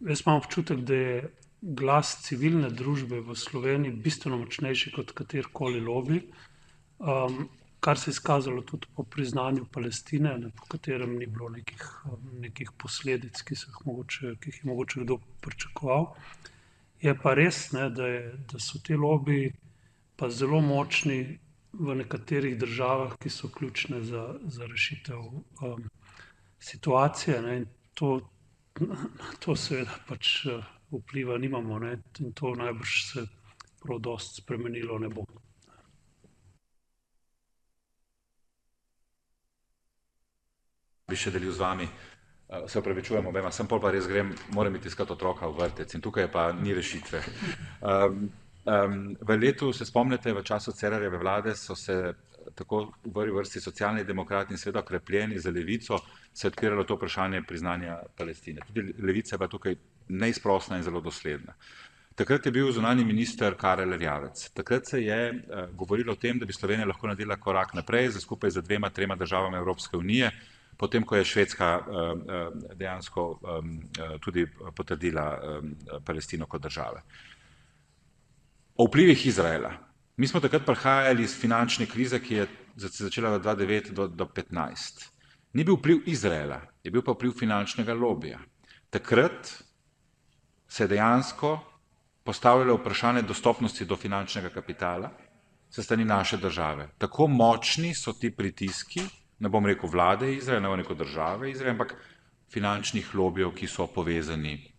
S4: jaz imam občutek, da je glas civilne družbe v Sloveniji bistveno močnejši kot katerikoli lobi, kar se je izkazalo tudi po priznanju Palestine, po katerem ni bilo nekih posledic, ki jih je mogoče kdo pričakoval. Je pa res, da so ti lobiji pa zelo močni v nekaterih državah, ki so ključne za rešitev situacije, ne, in to seveda pač vpliva nimamo, ne, in to najbrž se prav dosti spremenilo ne bo.
S3: Bi še delil z vami, se opravičujem obema, sem pol pa res grem, moram iti iskati otroka v vrtec in tukaj pa ni rešitve. V letu, se spomnite, v času Cerarjeve vlade so se tako v prvi vrsti socialni demokrati in seveda okrepljeni za levico se odpiralo to vprašanje priznanja Palestine. Tudi levica je bila tukaj neizprosna in zelo dosledna. Takrat je bil zunanji minister Karel Erjavec. Takrat se je govorilo o tem, da bi Slovenija lahko naredila korak naprej skupaj z 2-3 državami Evropske unije, potem ko je Švedska dejansko tudi potrdila Palestino kot države. O vplivih Izraela. Mi smo takrat prihajali iz finančne krize, ki je začela od 2009 do 2015. Ni bil vpliv Izraela, je bil pa vpliv finančnega lobija. Takrat se je dejansko postavljalo vprašanje dostopnosti do finančnega kapitala se strani naše države. Tako močni so ti pritiski, ne bom rekel vlade Izraela, ne bom rekel države Izraela, ampak finančnih lobijev, ki so povezani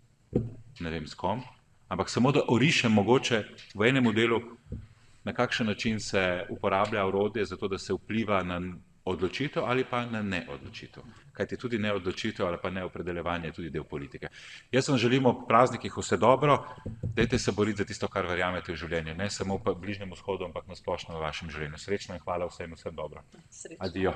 S3: ne vem s kom, ampak samo da orišem mogoče v enem delu, na kakšen način se uporablja orodje za to, da se vpliva na odločitev ali pa na neodločitev. Kajti tudi neodločitev ali pa neopredeljevanje je tudi del politike. Jaz vam želim ob praznikih vse dobro, dajte se boriti za tisto, kar verjamete v življenju, ne samo v Bližnjem vzhodu, ampak na splošno v vašem življenju. Srečno in hvala vsem, vsem dobro. Adijo.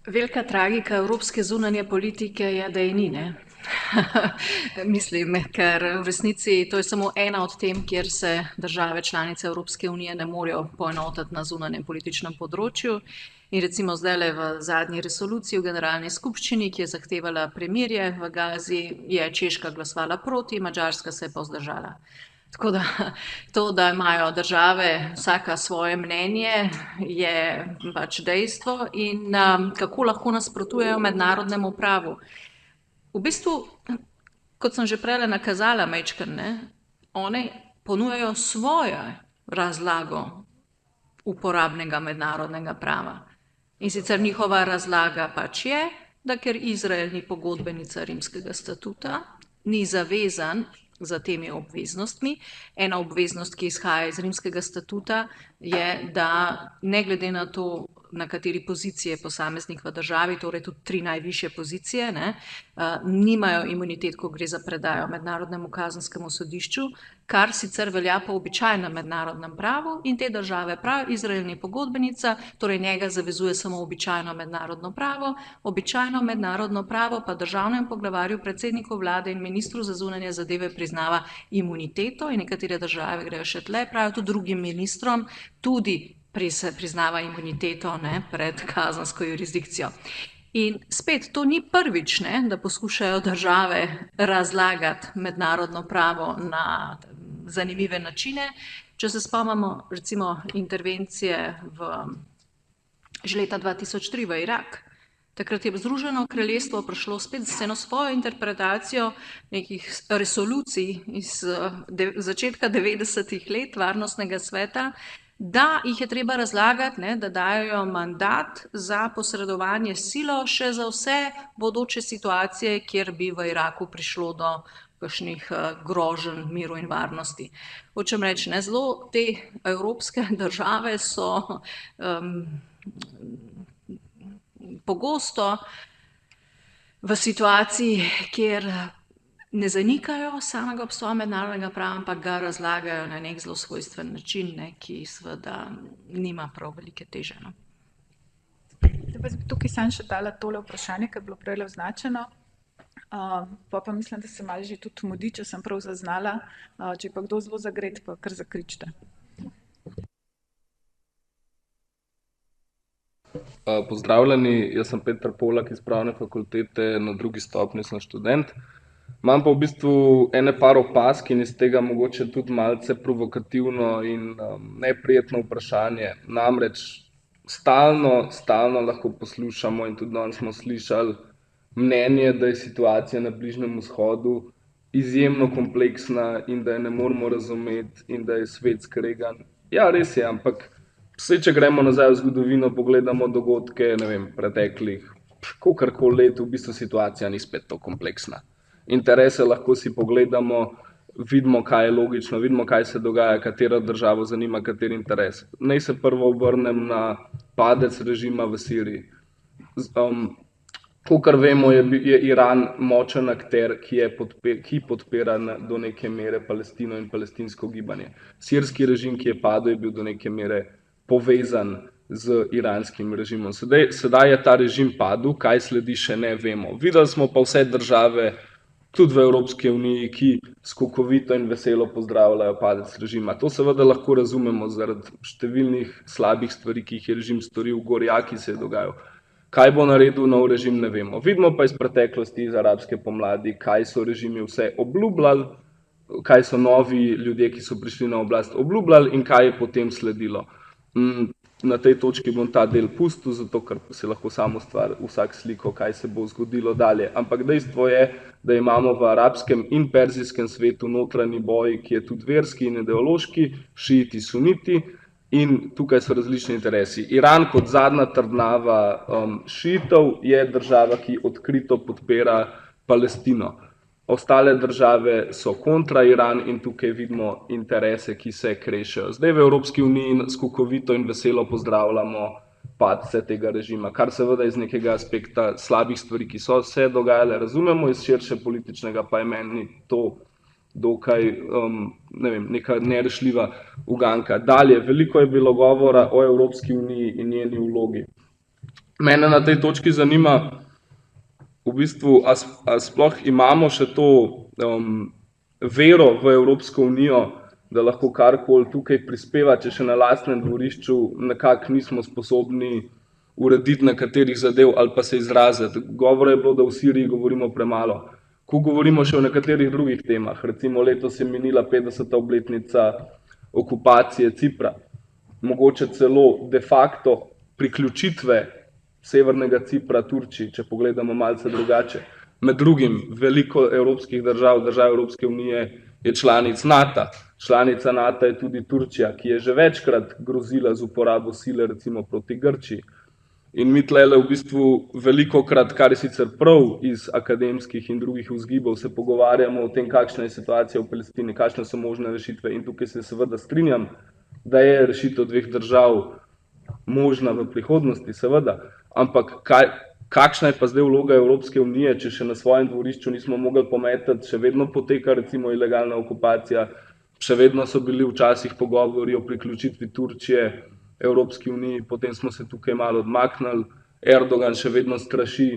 S2: Velika tragika evropske zunanje politike je, da je ni, ne? Mislim, ker v resnici to je samo ena od tem, kjer se države članice Evropske unije ne morejo poenotiti na zunanjem političnem področju. In recimo zdajle v zadnji resoluciji v Generalni skupščini, ki je zahtevala premirje v Gazi, je Češka glasovala proti, Madžarska se je pa vzdržala. Tako da to, da imajo države vsaka svoje mnenje, je pač dejstvo in kako lahko nasprotujejo mednarodnemu pravu. V bistvu, kot sem že prej nakazala majčkeno, ne, one ponujajo svojo razlago uporabnega mednarodnega prava. In sicer njihova razlaga pač je, da ker Izrael ni pogodbenica Rimskega statuta, ni zavezan za temi obveznostmi. Ena obveznost, ki izhaja iz Rimskega statuta, je, da ne glede na to, na kateri poziciji je posameznik v državi, torej tudi 3 najvišje pozicije, ne, nimajo imunitet, ko gre za predajo mednarodnemu kazenskemu sodišču, kar sicer velja po običajnem mednarodnem pravu in te države prav, Izrael ni pogodbenica, torej njega zavezuje samo običajno mednarodno pravo, običajno mednarodno pravo pa državnem poglavarju, predsedniku vlade in ministru za zunanje zadeve priznava imuniteto in nekatere države grejo še tle, pravijo tudi drugim ministrom, tudi priznava imuniteto, ne, pred kazensko jurisdikcijo. In spet, to ni prvič, ne, da poskušajo države razlagati mednarodno pravo na zanimive načine. Če se spomnimo recimo intervencije že leta 2003 v Irak, takrat je Združeno kraljestvo prišlo spet z eno svojo interpretacijo nekih resolucij iz začetka 90-ih let Varnostnega sveta, da jih je treba razlagati, ne, da dajo mandat za posredovanje silo še za vse bodoče situacije, kjer bi v Iraku prišlo do kakšnih groženj miru in varnosti. Hočem reči, ne, zelo te evropske države so pogosto v situaciji, kjer ne zanikajo samega obstoja mednarodnega prava, ampak ga razlagajo na nek zelo svojstven način, ne, ki seveda nima prav velike teže. No.
S1: Tukaj sem še dala tole vprašanje, ki je bilo prej označeno. Pa mislim, da se malo že tudi mudi, če sem prav zaznala. Če pa kdo zelo zagret, pa kar zakričite.
S9: Pozdravljeni, jaz sem Peter Polak iz Pravne fakultete, na 2. stopnji sem študent. Imam pa v bistvu par opazk in iz tega mogoče tudi malce provokativno in neprijetno vprašanje. Namreč stalno lahko poslušamo in tudi danes smo slišali mnenje, da je situacija na Bližnjem vzhodu izjemno kompleksna in da je ne moremo razumeti in da je svet skregan. Ja, res je, ampak vse, če gremo nazaj v zgodovino, pogledamo dogodke, ne vem, preteklih, kolikor let, v bistvu situacija ni spet tako kompleksna. Interese lahko si pogledamo, vidimo, kaj je logično, vidimo, kaj se dogaja, katera država zanima, kateri interes. Naj se prvo obrnem na padec režima v Siriji. Kakor vemo, je Iran močen akter, ki podpira do neke mere Palestino in palestinsko gibanje. Sirski režim, ki je padel, je bil do neke mere povezan z iranskim režimom. Sedaj je ta režim padel, kaj sledi, še ne vemo. Videli smo pa vse države, tudi v Evropski uniji, ki skokovito in veselo pozdravljajo padec režima. To seveda lahko razumemo zaradi številnih slabih stvari, ki jih je režim storil, gorja, ki se je dogajal. Kaj bo naredil nov režim, ne vemo. Vidimo pa iz preteklosti, iz arabske pomladi, kaj so režimi vse obljubljali, kaj so novi ljudje, ki so prišli na oblast, obljubljali in kaj je potem sledilo. Na tej točki bom ta del pustil, zato ker se lahko samo stvar vsak sliko, kaj se bo zgodilo dalje. Ampak dejstvo je, da imamo v arabskem in perzijskem svetu notranji boj, ki je tudi verski in ideološki, šiiti, suniti, in tukaj so različni interesi. Iran kot zadnja trdnava šiitov je država, ki odkrito podpira Palestino. Ostale države so kontra Iran in tukaj vidimo interese, ki se krešejo. Zdaj v Evropski uniji skokovito in veselo pozdravljamo padce tega režima, kar seveda iz nekega aspekta slabih stvari, ki so se dogajale, razumemo, iz širše političnega pa je meni to dokaj, ne vem, neka nerešljiva uganka. Dalje, veliko je bilo govora o Evropski uniji in njeni vlogi. Mene na tej točki zanima, v bistvu, a sploh imamo še to vero v Evropsko unijo, da lahko karkoli tukaj prispeva, če še na lastnem dvorišču nekako nismo sposobni urediti nekaterih zadev ali pa se izraziti. Govora je bilo, da v Siriji govorimo premalo. Ko govorimo še o nekaterih drugih temah, recimo letos je minila 50. obletnica okupacije Cipra, mogoče celo de facto priključitve severnega Cipra Turčiji, če pogledamo malce drugače. Med drugim veliko evropskih držav, držav Evropske unije je članic NATO. Članica NATO je tudi Turčija, ki je že večkrat grozila z uporabo sile, recimo proti Grčiji. In mi tlele v bistvu velikokrat, kar je sicer prav iz akademskih in drugih vzgibov, se pogovarjamo o tem, kakšna je situacija v Palestini, kakšne so možne rešitve in tukaj se seveda strinjam, da je rešitev dveh držav možna v prihodnosti, seveda, ampak kakšna je pa zdaj vloga Evropske unije, če še na svojem dvorišču nismo mogli pometati, še vedno poteka recimo ilegalna okupacija, še vedno so bili včasih pogovori o priključitvi Turčije Evropski uniji, potem smo se tukaj malo odmaknili, Erdogan še vedno straši,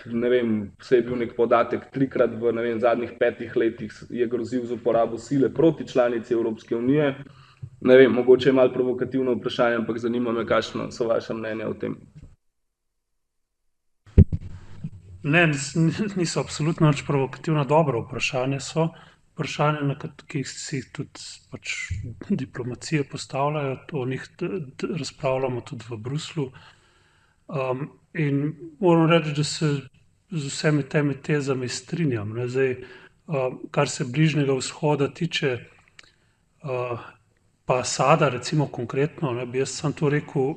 S9: ne vem, vse je bil nek podatek, 3-krat v zadnjih 5 letih je grozil z uporabo sile proti članici Evropske unije. Ne vem, mogoče je malo provokativno vprašanje, ampak zanima me, kakšno so vaša mnenja o tem.
S4: Ne, niso absolutno nič provokativna, dobro vprašanje so. Vprašanje, na katerih si tudi diplomacije postavljajo, o njih razpravljamo tudi v Bruslju. In moram reči, da se z vsemi temi tezami strinjam. Zdaj, kar se Bližnjega vzhoda tiče, pa Asada, recimo konkretno, bi jaz sam to rekel,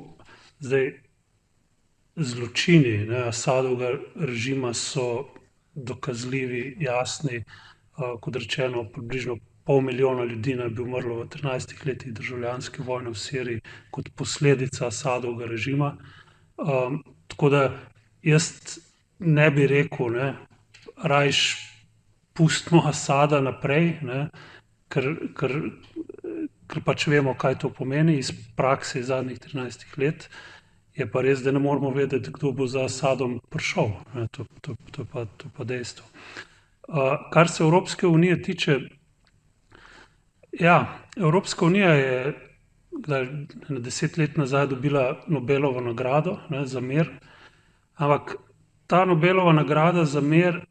S4: zdaj zločini Asadovega režima so dokazljivi, jasni. Kot rečeno, približno 500 000 ljudi naj bi umrlo v 13 letih državljanske vojne v Siriji kot posledica Asadovega režima. Tako da jaz ne bi rekel, rajš pustimo Asada naprej, ker pač vemo, kaj to pomeni iz prakse iz zadnjih 13 let. Je pa res, da ne moramo vedeti, kdo bo za Asadom prišel. To pa dejstvo. Kar se Evropske unije tiče, ja, Evropska unija je 10 let nazaj dobila Nobelovo nagrado za mir, ampak ta Nobelova nagrada za mir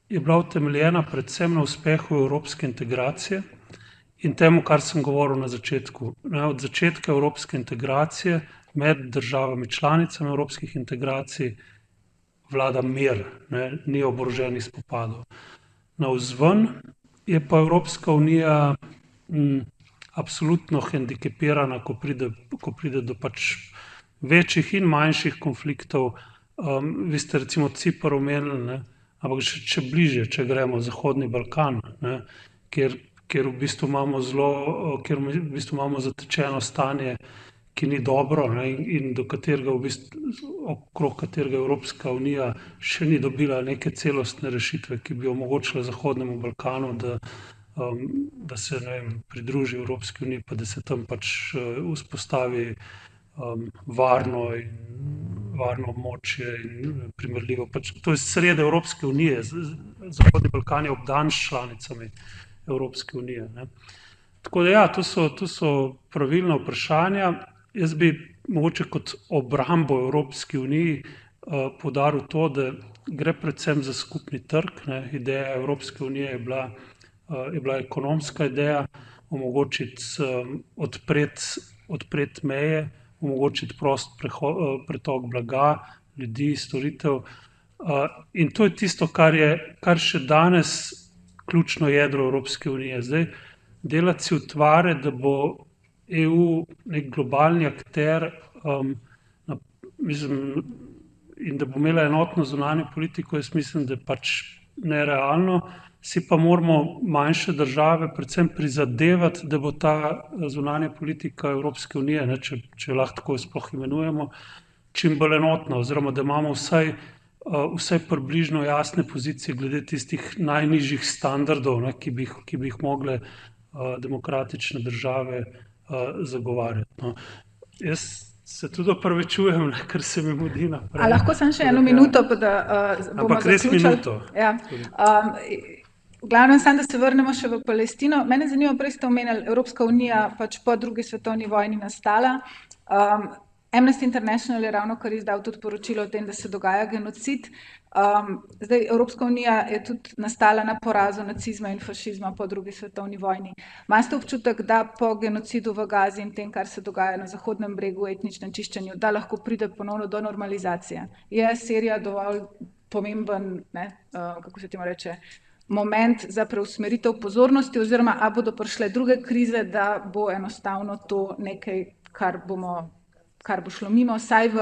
S4: je bila utemeljena predvsem na uspehu evropske integracije in temu, kar sem govoril na začetku. Od začetka evropske integracije med državami članicami evropskih integracij vlada mir, ne, ni oboroženih spopadov. Navzven je pa Evropska unija absolutno hendikepirana, ko pride do pač večjih in manjših konfliktov. Vi ste recimo Cipar omenili, ne, ampak če bliže, če gremo Zahodni Balkan, ne, kjer v bistvu imamo zatečeno stanje, ki ni dobro, ne, in do katerega okrog katerega Evropska unija še ni dobila neke celostne rešitve, ki bi omogočile Zahodnemu Balkanu, da se, ne vem, pridruži Evropski uniji, pa da se tam pač vzpostavi varno območje in primerljivo. Pač, to je sredi Evropske unije, Zahodni Balkan je obdan s članicami Evropske unije. Ne. Tako da ja, to so pravilna vprašanja. Jaz bi mogoče kot obrambo Evropski uniji poudaril to, da gre predvsem za skupni trg. Ne. Ideja Evropske unije je bila ekonomska ideja, omogočiti odpreti meje, omogočiti prost pretok blaga, ljudi, storitev. In to je tisto, kar še danes ključno jedro Evropske unije. Zdaj, delati si utvare, da bo EU nek globalni akter, in da bo imela enotno zunanjo politiko, jaz mislim, da je pač nerealno. Si pa moramo manjše države predvsem prizadevati, da bo ta zunanja politika Evropske unije, ne, če lahko tako sploh imenujemo, čim bolj enotna, oziroma da imamo vsaj približno jasne pozicije glede tistih najnižjih standardov, ne, ki bi jih mogle demokratične države zagovarjati. No. Jaz se tudi opravičujem, ker se mi mudi naprej.
S1: A lahko sem še eno minuto, pa da bomo
S4: ampak res
S1: zaključili?
S4: minuto.
S1: Ja. V glavnem sam, da se vrnemo še v Palestino. Mene zanima, prej ste omenili, Evropska unija pač po drugi svetovni vojni nastala. Amnesty International je ravnokar izdal tudi poročilo o tem, da se dogaja genocid. Zdaj, Evropska unija je tudi nastala na porazu nacizma in fašizma po drugi svetovni vojni. Imate občutek, da po genocidu v Gazi in tem, kar se dogaja na Zahodnem bregu, etničnem čiščenju, da lahko pride ponovno do normalizacije? Je Sirija dovolj pomemben, ne, kako se temu reče, moment za preusmeritev pozornosti, oziroma a bodo prišle druge krize, da bo enostavno to nekaj, kar bo šlo mimo, vsaj v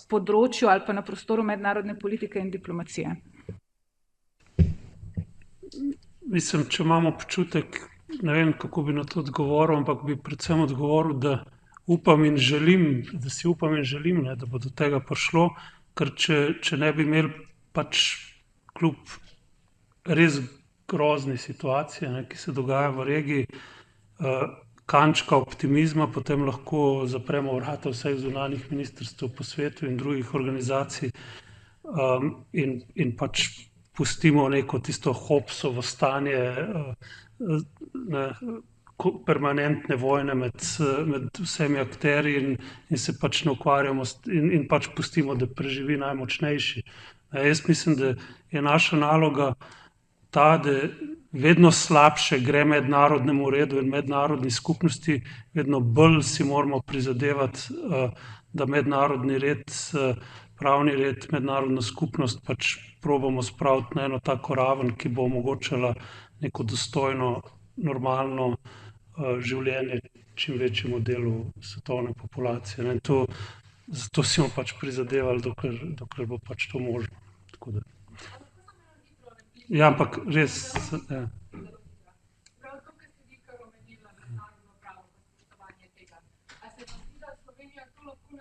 S1: področju ali pa na prostoru mednarodne politike in diplomacije?
S4: Mislim, če imamo občutek, ne vem, kako bi na to odgovoril, ampak bi predvsem odgovoril, da si upam in želim, ne, da bo do tega prišlo, ker če ne bi imeli pač kljub res grozni situacije, ne, ki se dogaja v regiji, kančka optimizma, potem lahko zapremo vrata vseh zunanjih ministrstev po svetu in drugih organizacij in pač pustimo neko tisto Hobbesovo stanje permanentne vojne med vsemi akterji in se pač ne ukvarjamo in pač pustimo, da preživi najmočnejši. Jaz mislim, da je naša naloga ta, da vedno slabše gre mednarodnemu redu in mednarodni skupnosti, vedno bolj si moramo prizadevati, da mednarodni red, pravni red, mednarodna skupnost pač probamo spraviti na eno tako raven, ki bo omogočala neko dostojno, normalno življenje čim večjemu delu svetovne populacije. Ne. Zato si bomo pač prizadevali, dokler bo pač to možno. Tako da. Ja, ampak res. Ja.
S10: Prav to, kar ste vi kar omenila, mednarodno pravo, spoštovanje tega. A se vam zdi, da Slovenija to lahko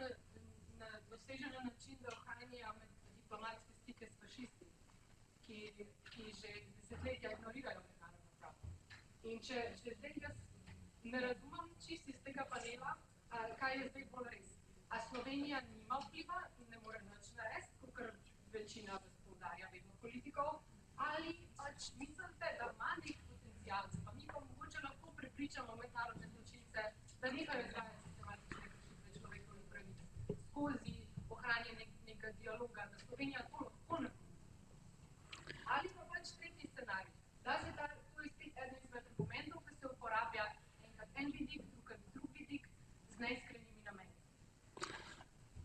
S10: doseže na način, da ohranja diplomatske stike s fašisti, ki že desetletja ignorirajo mednarodno pravo? In če zdaj jaz ne razumem čisto iz tega panela, kaj je zdaj bolj res. A Slovenija nima vpliva in ne more nič narediti, ker večina vas poudarja vedno politikov, ali pač mislite, da ima nek potencial, pa mi pa mogoče lahko prepričamo mednarodne zločince, da nehajo izvajati sistematične kršitve človekovih pravic skozi ohranjanje nekega dialoga, da Slovenija to lahko narediti. Ali pa pač tretji scenarij, da se to je spet eden izmed argumentov, ki se uporablja enkrat en vidik, drug vidik z neiskrenimi nameni.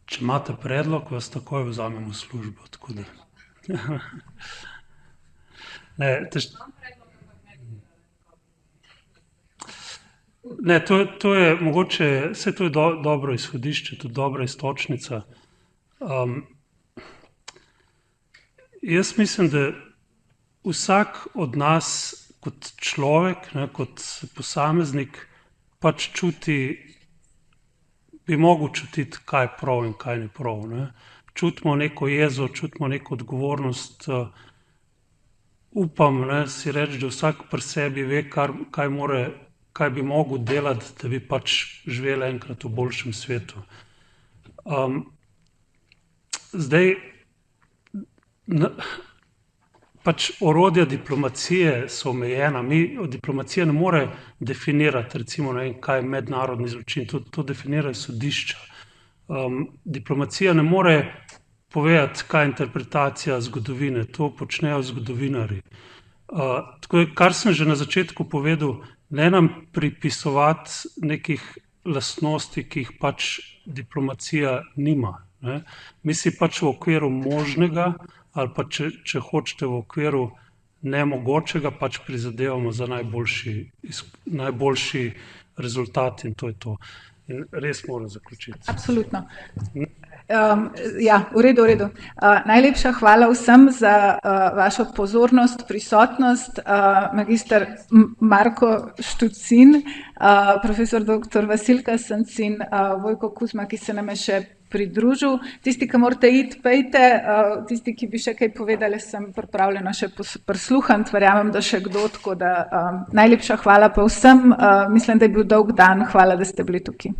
S4: Če imate predlog, vas takoj vzamemo v službo. Tako da. Ne, to je mogoče, vse to je dobro izhodišče, tudi dobra iztočnica. Jaz mislim, da vsak od nas kot človek, ne, kot posameznik pač čuti, bi mogel čutiti, kaj je prav in kaj ni prav. Ne. Čutimo neko jezo, čutimo neko odgovornost, upam, ne, si reči, da vsak pri sebi ve, kaj bi mogel delati, da bi pač živeli enkrat v boljšem svetu. Zdaj, pač orodja diplomacije so omejena. Diplomacija ne more definirati, recimo, ne vem, kaj je mednarodni zločin, to definirajo sodišča. Diplomacija ne more povedati, kaj je interpretacija zgodovine, to počnejo zgodovinarji. Tako da, kar sem že na začetku povedal, ne nam pripisovati nekih lastnosti, ki jih pač diplomacija nima. Ne. Mi si pač v okviru možnega, ali pa če hočete v okviru nemogočega, pač prizadevamo za najboljši rezultat in to je to. In res moram zaključiti.
S1: Absolutno. Ja, v redu. Najlepša hvala vsem za vašo pozornost, prisotnost. Magister Marko Štucin, profesor dr. Vasilka Sancin, Vojko Kuzma, ki se nam je še pridružil. Tisti, ki morate iti, pejte. Tisti, ki bi še kaj povedali, sem pripravljena še prisluhniti. Verjamem, da še kdo, tako da najlepša hvala pa vsem. Mislim, da je bil dolg dan. Hvala, da ste bili tukaj.